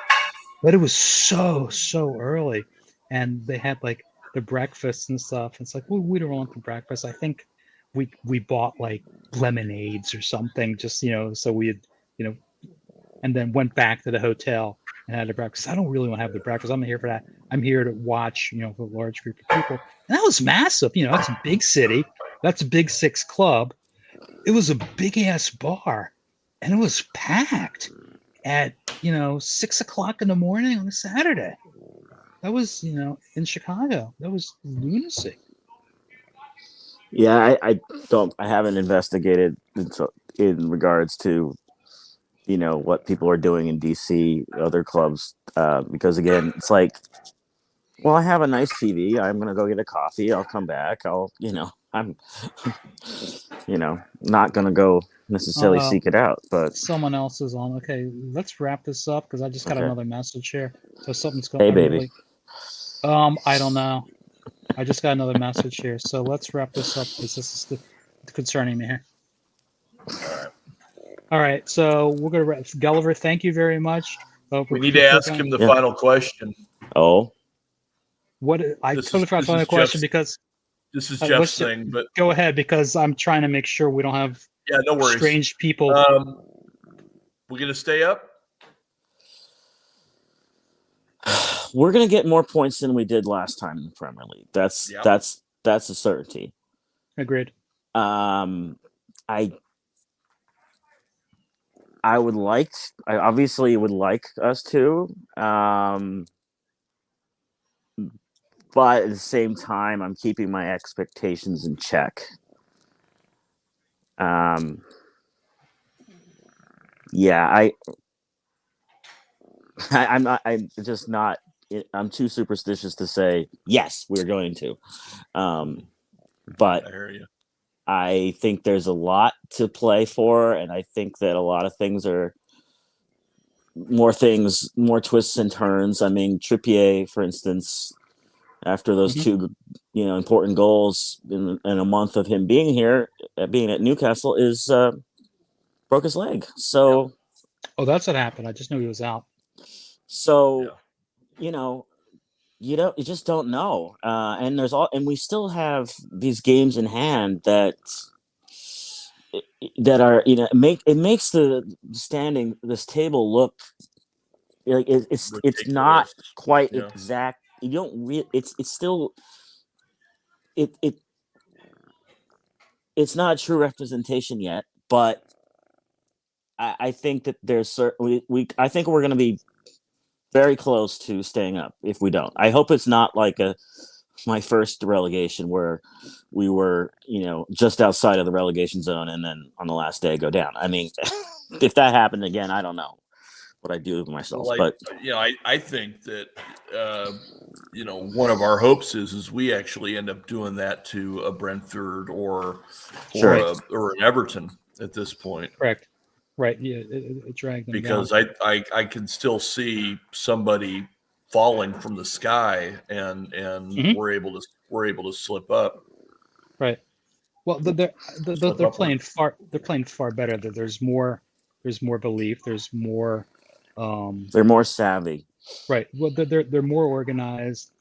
But it was so early. And they had like the breakfast and stuff. It's like, well, we don't want the breakfast. I think we bought like lemonades or something, just so we had, and then went back to the hotel and had the breakfast. I don't really want to have the breakfast. I'm not here for that. I'm here to watch, with a large group of people. And that was massive. It's a big city. That's a Big Six club. It was a big ass bar, and it was packed at 6 o'clock in the morning on a Saturday. That was, in Chicago. That was lunacy. Yeah, I haven't investigated in regards to, what people are doing in DC, other clubs, because again, it's like, well, I have a nice TV. I'm going to go get a coffee. I'll come back. I'm, not going to go necessarily seek it out, but someone else is on. Okay, let's wrap this up because I just got another message here. So something's going. Hey, baby. I don't know. I just got another message here. So let's wrap this up because this is concerning me here. All right. So we're going to wrap. Gulliver, thank you very much. We need to ask him the final question. Oh. What? I totally forgot the final question because this is Jeff's thing. But go ahead because I'm trying to make sure we don't have no worries. Strange people. We're going to stay up. We're going to get more points than we did last time in the Premier League. That's Yep. a certainty. Agreed. I obviously would like us to, but at the same time, I'm keeping my expectations in check. Yeah, I'm not. I'm just not. I'm too superstitious to say yes. We're going to, but I hear you. I think there's a lot to play for, and I think that a lot of things are more twists and turns. I mean, Trippier, for instance, after those two, important goals in a month of him being here, being at Newcastle, is broke his leg. So, Oh, that's what happened. I just knew he was out. so you know, you just don't know. And we still have these games in hand that are it makes this table look like it's not Ridiculous. quite Yeah. exact. You don't it's still it it's not a true representation yet, but I think that there's I think we're going to be very close to staying up if we don't. I hope it's not like my first relegation where we were, just outside of the relegation zone and then on the last day go down. I mean, if that happened again, I don't know what I'd do with myself. Well, but I think that one of our hopes is we actually end up doing that to a Brentford or an Everton at this point. Correct. Right. Yeah. It dragged them because down. I can still see somebody falling from the sky and we're able to slip up. Right. Well, they're playing far. They're playing far better. There's more. There's more belief. There's more. They're more savvy. Right. Well, they're more organized.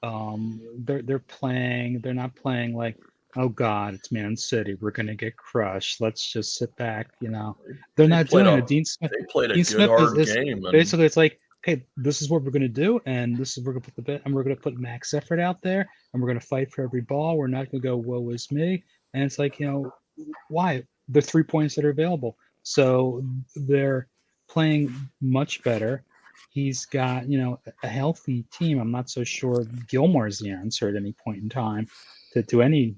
They're playing. They're not playing like, oh God, it's Man City. We're gonna get crushed. Let's just sit back. They're not doing it. Dean Smith. They played a Dean good Smith hard is game. basically it's like, hey, this is what we're gonna do, and this is we're gonna put the bit, and we're gonna put max effort out there, and we're gonna fight for every ball. We're not gonna go woe is me. And it's like, why? The 3 points that are available. So they're playing much better. He's got, a healthy team. I'm not so sure Gilmore's the answer at any point in time to any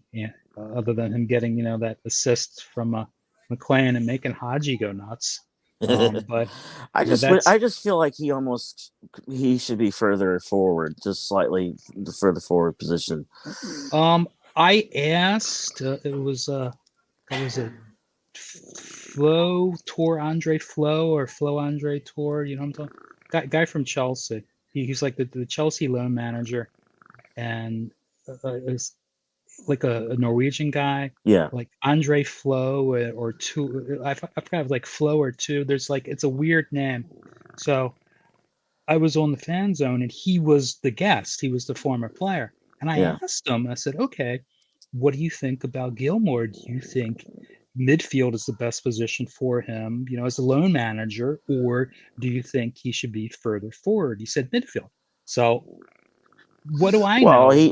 other than him getting, that assist from McLean and making Haji go nuts. But I just feel like he should be further forward, just slightly the further forward position. I asked. It was Flo Tor Andre Flo or Flo Andre Tor. You know what I'm talking? Guy from Chelsea. He's like the Chelsea loan manager, and is like a Norwegian guy. Yeah. Like Andre Flo or two. I forgot like Flo or two. There's like it's a weird name. So I was on the fan zone and he was the guest. He was the former player. And I asked him, I said, okay, what do you think about Gilmore? Do you think midfield is the best position for him, as a loan manager, or do you think he should be further forward? He said midfield. So what do I know? He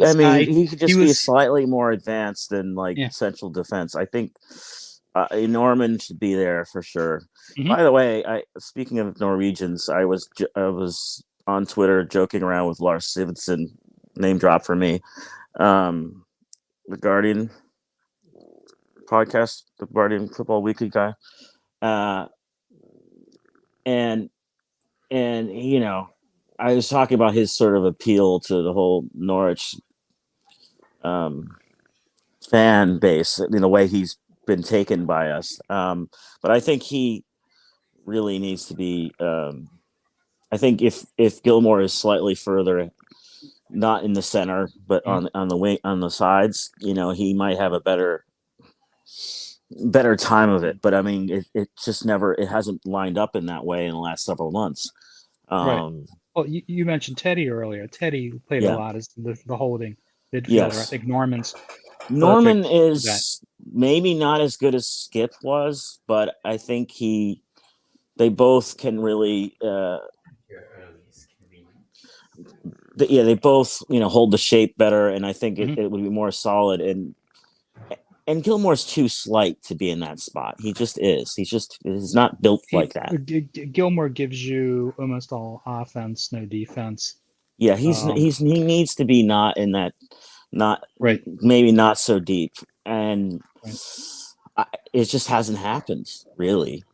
could just be slightly more advanced than central defense. I think Norman should be there for sure. By the way, speaking of Norwegians, I was on Twitter joking around with Lars Sivertsen, name drop for me, the Guardian podcast, the Guardian Football Weekly guy, and I was talking about his sort of appeal to the whole Norwich fan base, in the way he's been taken by us. But I think he really needs to be. I think if Gilmore is slightly further, not in the center, but on the wing, on the sides, he might have a better time of it. But I mean, it just never. It hasn't lined up in that way in the last several months. Right. Well, you mentioned Teddy earlier. Teddy played a lot as the holding midfielder. Yes. I think Norman is maybe not as good as Skip was, but I think they both can really they both hold the shape better, and I think Mhm. it would be more solid. And Gilmore's too slight to be in that spot. He just is. He's not built like that. Gilmore gives you almost all offense, no defense. Yeah, he needs to be not in that, not Right. maybe not so deep, and Right. it just hasn't happened really.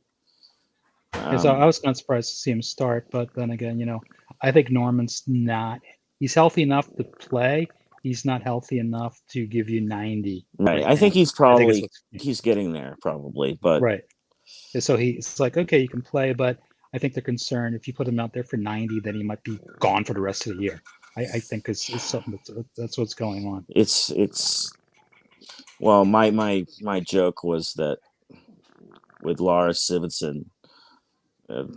So I was kind of surprised to see him start, but then again, I think Norman's not. He's healthy enough to play. He's not healthy enough to give you 90 Right. right I think now. he's I think probably he's getting there probably, but right. So it's like, okay, you can play, but I think they're concerned if you put him out there for 90, then he might be gone for the rest of the year. I think is something that's what's going on. It's well, my joke was that with Lars Sivertsen,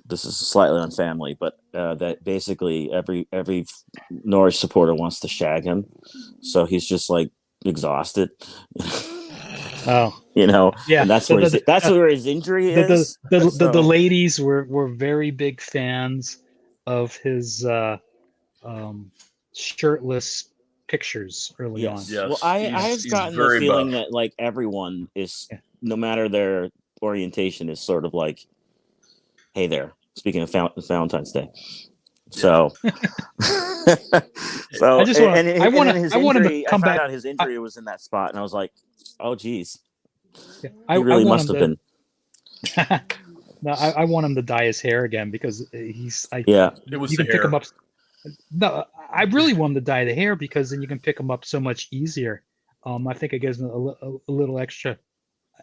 this is slightly unfamily, but that basically every Norwich supporter wants to shag him, so he's just like exhausted. Oh, yeah. And that's where his injury is. The ladies were very big fans of his shirtless pictures early on. Yes. Well, I've gotten the feeling that like everyone is, no matter their orientation, is sort of like, hey there. Speaking of Valentine's Day, so so I just want I want him to come back. Out his injury was in that spot, and I was like, oh geez, he really must have been. No, I want him to dye his hair again because it was you can hair. pick him up. No, I really want him to dye the hair because then you can pick him up so much easier. I think it gives him a little extra.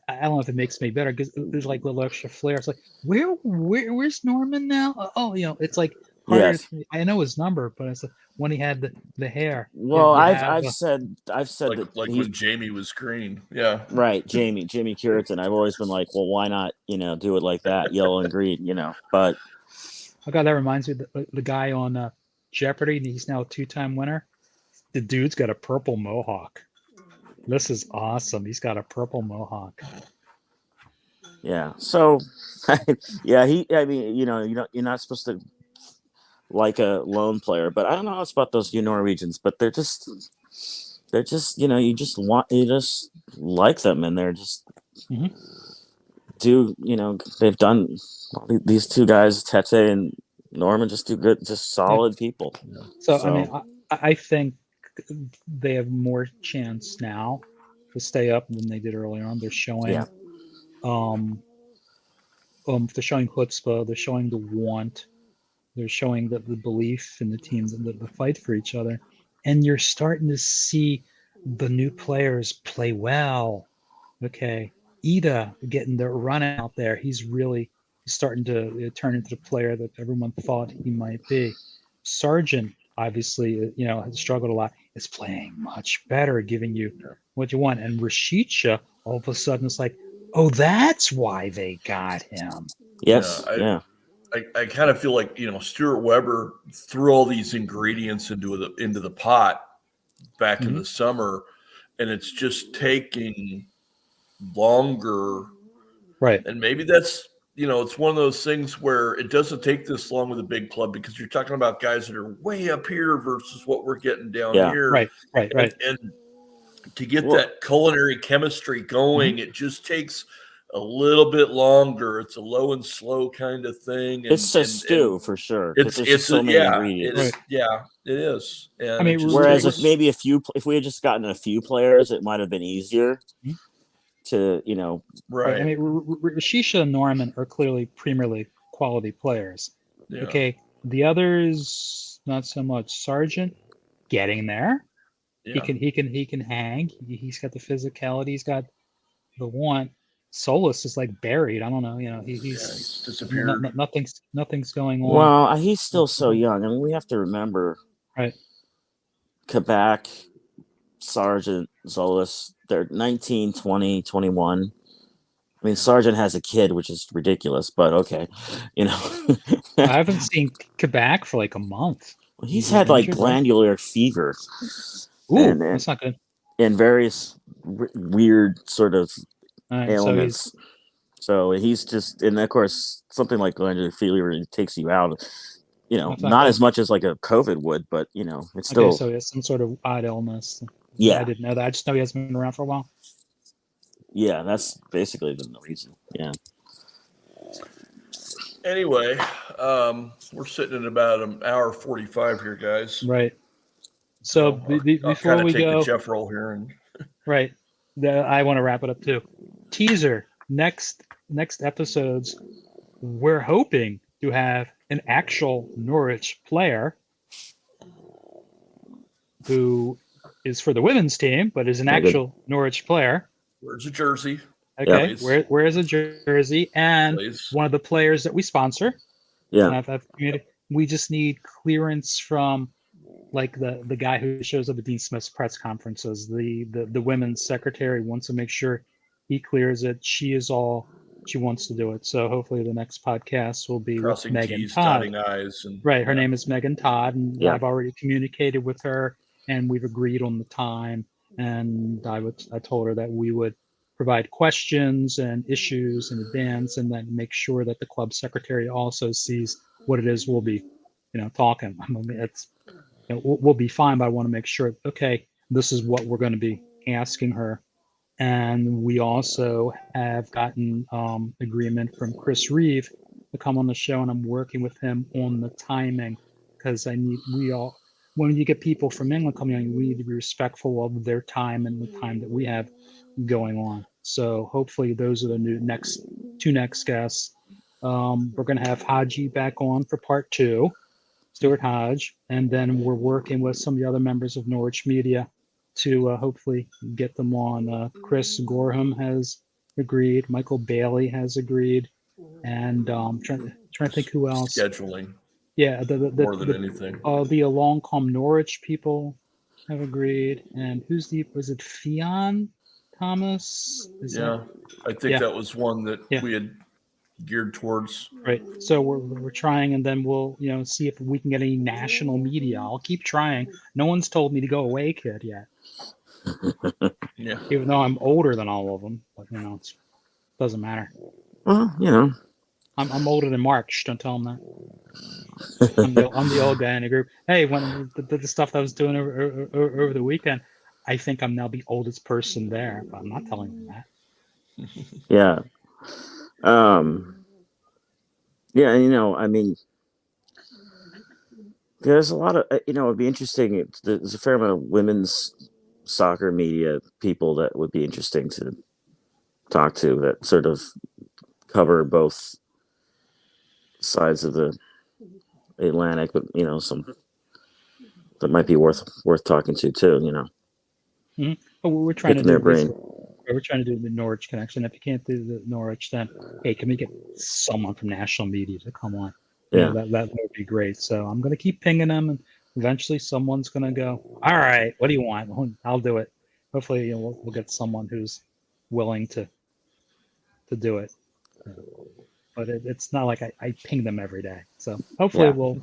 I don't know if it makes me better because there's like a little extra flair. It's like where's Norman now? Oh, it's like harder. Yes. I know his number, but it's when he had the hair. Well, I've said like, that when Jamie was green. Yeah. Right, Jamie Curitan. I've always been like, well, why not? Do it like that, yellow and green. But oh god, that reminds me the guy on Jeopardy. And he's now a 2-time winner. The dude's got a purple mohawk. This is awesome. He's got a purple mohawk. Yeah. So, yeah, I mean, you're not supposed to like a lone player, but I don't know how it's about those Norwegians, but they're just, you just like them, and they're just they've done these two guys, Tete and Norman, just do good, just solid people. So I mean, I think they have more chance now to stay up than they did earlier on. They're showing, they're showing chutzpah, they're showing the want, they're showing the belief in the teams and the fight for each other, and you're starting to see the new players play well. Okay, Ida getting the run out there, he's really starting to turn into the player that everyone thought he might be. Sargent, obviously, has struggled a lot, is playing much better, giving you what you want. And Rashica, all of a sudden, it's like, oh, that's why they got him. Yes, I kind of feel like Stuart Weber threw all these ingredients into the pot back in the summer, and it's just taking longer. Right. And maybe that's it's one of those things where it doesn't take this long with a big club because you're talking about guys that are way up here versus what we're getting down here. Right. And to get that culinary chemistry going, it just takes a little bit longer. It's a low and slow kind of thing. And, it's a stew for sure. It's so many ingredients. It is. And I mean, whereas if we had just gotten a few players, it might have been easier to Right. I mean, Rashica and Norman are clearly Premier League quality players. Yeah. Okay, the others not so much. Sargent getting there. Yeah. He can hang. He's got the physicality. He's got the want. Solus is like buried. I don't know. He's disappeared. Nothing's going on. Well, he's still so young. I mean, we have to remember. Right. Kabak, Sargent, Solus, they're 19, 20, 21. I mean, Sargent has a kid, which is ridiculous, but okay. I haven't seen Kabak for like a month. Well, he's had like glandular fever. Ooh, that's not good. And various weird sort of ailments. So he's just, and of course, something like glandular fever takes you out. It's not not good. as much as like a COVID would, but it's Okay, still so he has some sort of odd illness. yeah, I didn't know that. I just know he hasn't been around for a while. yeah. That's basically the reason. Yeah. Anyway, we're sitting at about an hour 45 here, guys. Right. So So I'll before kind of we take the go, Jeff role here, and right, I want to wrap it up too. Teaser next episodes. We're hoping to have an actual Norwich player who is for the women's team, but is an Yeah, good. actual Norwich player. where's the jersey? Okay, Please. where is a jersey and Please. one of the players that we sponsor. Yeah. We just need clearance from like the guy who shows up at Dean Smith's press conferences. The women's secretary wants to make sure he clears it. She wants to do it. So hopefully the next podcast will be with Crossing Megan T's, Todd. dotting I's, and Right, her name is Megan Todd, and Yeah. I've already communicated with her, and we've agreed on the time. And I told her that we would provide questions and issues in advance, and then make sure that the club secretary also sees what it is we'll be, talking. I mean, we'll be fine, but I want to make sure. Okay, this is what we're going to be asking her. And we also have gotten agreement from Chris Reeve to come on the show, and I'm working with him on the timing because when you get people from England coming on, we need to be respectful of their time and the time that we have going on. So hopefully those are the next guests. We're going to have Haji back on for part 2, Stuart Hodge, and then we're working with some of the other members of Norwich Media to hopefully get them on. Chris Gorham has agreed. Michael Bailey has agreed, and trying to think who else. Scheduling. Yeah, more than anything. The Along Come Norwich people have agreed, and was it Fionn Thomas? I think that was one that we had geared towards. Right. So we're trying, and then we'll see if we can get any national media. I'll keep trying. No one's told me to go away, kid, yet. Yeah. Even though I'm older than all of them, but it doesn't matter. Well, I'm older than Mark. Don't tell him that. I'm the old guy in the group. Hey, when the stuff that I was doing over the weekend, I think I'm now the oldest person there, but I'm not telling them that. Yeah. Yeah, I mean, there's a lot of, it'd be interesting. There's a fair amount of women's soccer media people that would be interesting to talk to that sort of cover both sides of the Atlantic, but, some that might be worth talking to too, Mm-hmm. But we're trying picking to their brain. We're trying to do the Norwich connection. If you can't do the Norwich, then hey, can we get someone from national media to come on? Yeah, that would be great. So I'm going to keep pinging them, and eventually someone's going to go, all right, what do you want? I'll do it. Hopefully we'll get someone who's willing to do it. But it's not like I ping them every day. So hopefully we'll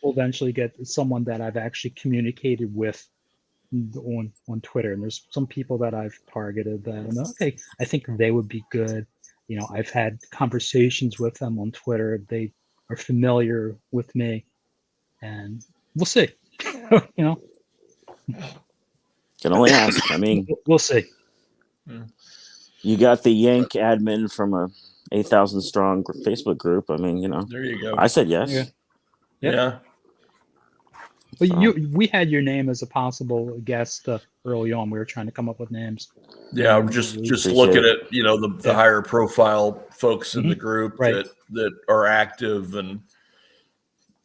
eventually get someone that I've actually communicated with on Twitter. And there's some people that I've targeted that I'm okay, I think they would be good. I've had conversations with them on Twitter. They are familiar with me, and we'll see. Can only ask. I mean, we'll see. You got the Yank admin from a 8,000 strong Facebook group. I mean, there you go. I said yes. Yeah. But we had your name as a possible guest early on. We were trying to come up with names. Yeah, just looking at the higher profile folks in the group that are active, and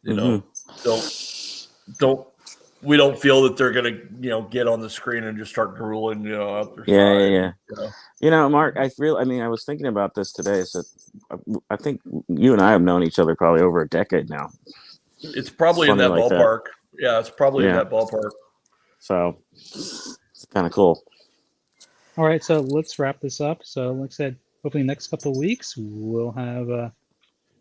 we don't feel that they're gonna get on the screen and just start drooling up their side. Mark, I was thinking about this today. So I think you and I have known each other probably over a decade now. It's probably in that ballpark. Yeah, it's probably in that ballpark. So it's kind of cool. All right, so let's wrap this up. So like I said, hopefully next couple of weeks we'll have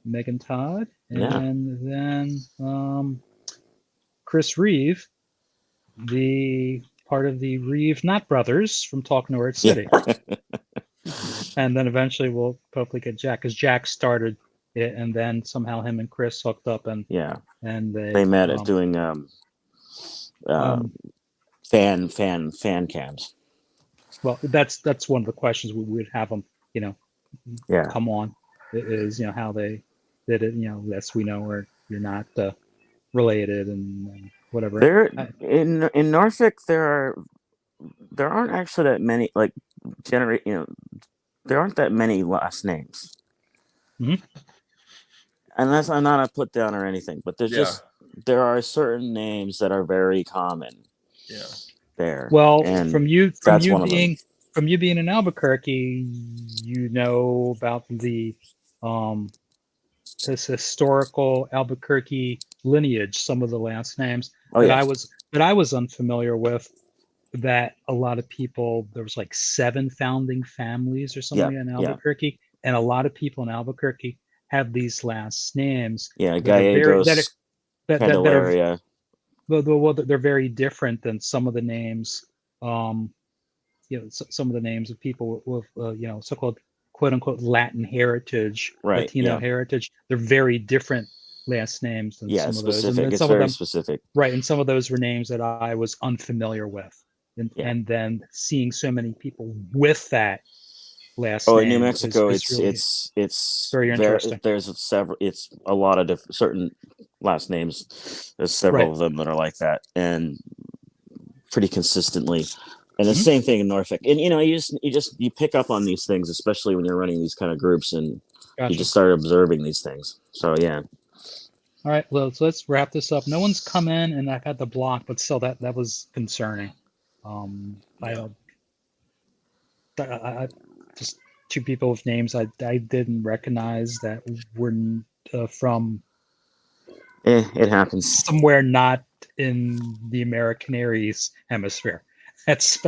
Megan Todd, and then Chris Reeve, the part of the Reeve Not Brothers from Talk Norwich City. And then eventually we'll hopefully get Jack, because Jack started it, and then somehow him and Chris hooked up, and and They met at doing fan cams. Well, that's one of the questions we would have them, Yeah. come on, is how they did it. Yes, we know, or you're not related and whatever. There in Norfolk, there aren't actually that many there aren't that many last names. Mhm. And that's I'm not a put down or anything, but there are certain names that are very common. Yeah. There. Well, and from you being in Albuquerque, about the this historical Albuquerque lineage, some of the last names that I was unfamiliar with, that a lot of people, there was like 7 founding families or something in Albuquerque, and a lot of people in Albuquerque have these last names that are Gallegos, Candelaria. They're very different than some of the names, some of the names of people with so-called quote unquote Latin heritage, Latino heritage. They're very different last names than some of those. And it's some very of them, specific. Right, and some of those were names that I was unfamiliar with, and then seeing so many people with that last name. In New Mexico, is really, it's very interesting. It's a lot of certain last names. There's several of them that are like that, and pretty consistently. And the same thing in Norfolk. And you pick up on these things, especially when you're running these kind of groups, and you just start observing these things. So yeah. All right, well, so let's wrap this up. No one's come in, and I've had the block, but still, that was concerning. I just 2 people with names I didn't recognize that were from. It happens somewhere not in the AmeriCanaries hemisphere. That's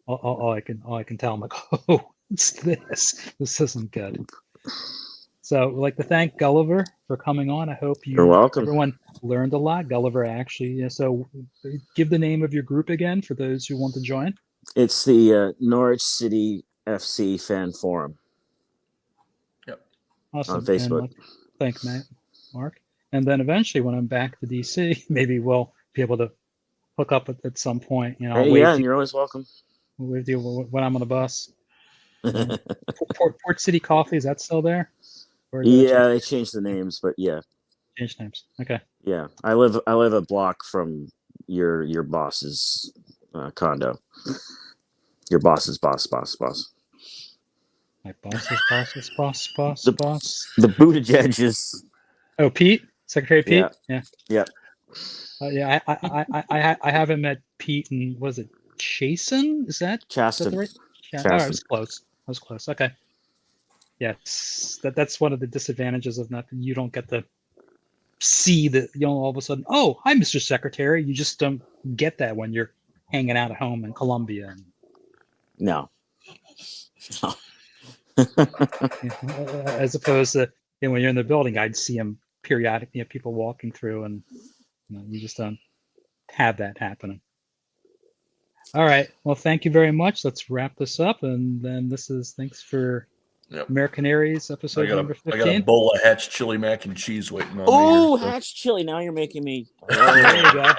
all I can tell. I'm like, oh, it's this. This isn't good. So I'd like to thank Gulliver for coming on. I hope you're welcome. Everyone learned a lot. Gulliver, actually. So give the name of your group again for those who want to join. It's the Norwich City FC Fan Forum. Yep. Awesome. On Facebook. Thank Mark. And then eventually, when I'm back to DC, maybe we'll be able to hook up at some point. And you're always welcome. With you when I'm on the bus. Port City Coffee, is that still there? They changed the names, but yeah. Changed names. Okay. Yeah, I live a block from your boss's condo. Your boss's boss. My boss's boss. The Buttigieg's. Oh, Pete, Secretary Pete. Yeah. I haven't met Pete, and was it Chasten? Is that Chasten? Right? Oh, I was close. Okay. Yes, that's one of the disadvantages of not. You don't get to see that. All of a sudden, oh, hi, Mr. Secretary. You just don't get that when you're hanging out at home in Columbia. No. As opposed to when you're in the building, I'd see him periodically. People walking through, and you just don't have that happening. All right. Well, thank you very much. Let's wrap this up, and then thanks for AmeriCanaries episode number 15. I got a bowl of Hatch chili mac and cheese waiting on me. Oh, Hatch chili! Now you're making me. There you go.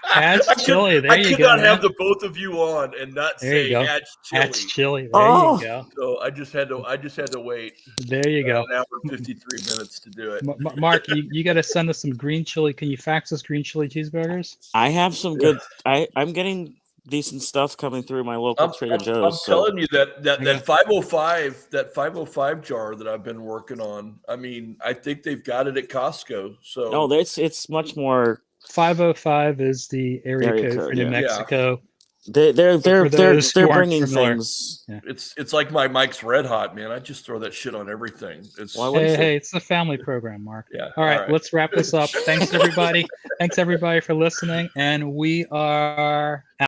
Hatch chili. There you go. I cannot have the both of you on and not say Hatch chili. Hatch chili. There you go. So I just had to wait. There you go. An hour and 53 minutes to do it. Mark, you got to send us some green chili. Can you fax us green chili cheeseburgers? I have some good. I'm getting decent stuff coming through my local Trader Joe's. I'm telling you that 505 jar that I've been working on. I mean, I think they've got it at Costco. So no, it's much more. 505 is the area code for New Mexico. They're bringing things. Yeah. It's like my Mike's Red Hot, man. I just throw that shit on everything. Hey, it's a family program, Mark. Yeah. All right, let's wrap this up. Thanks everybody. Thanks everybody for listening, and we are out.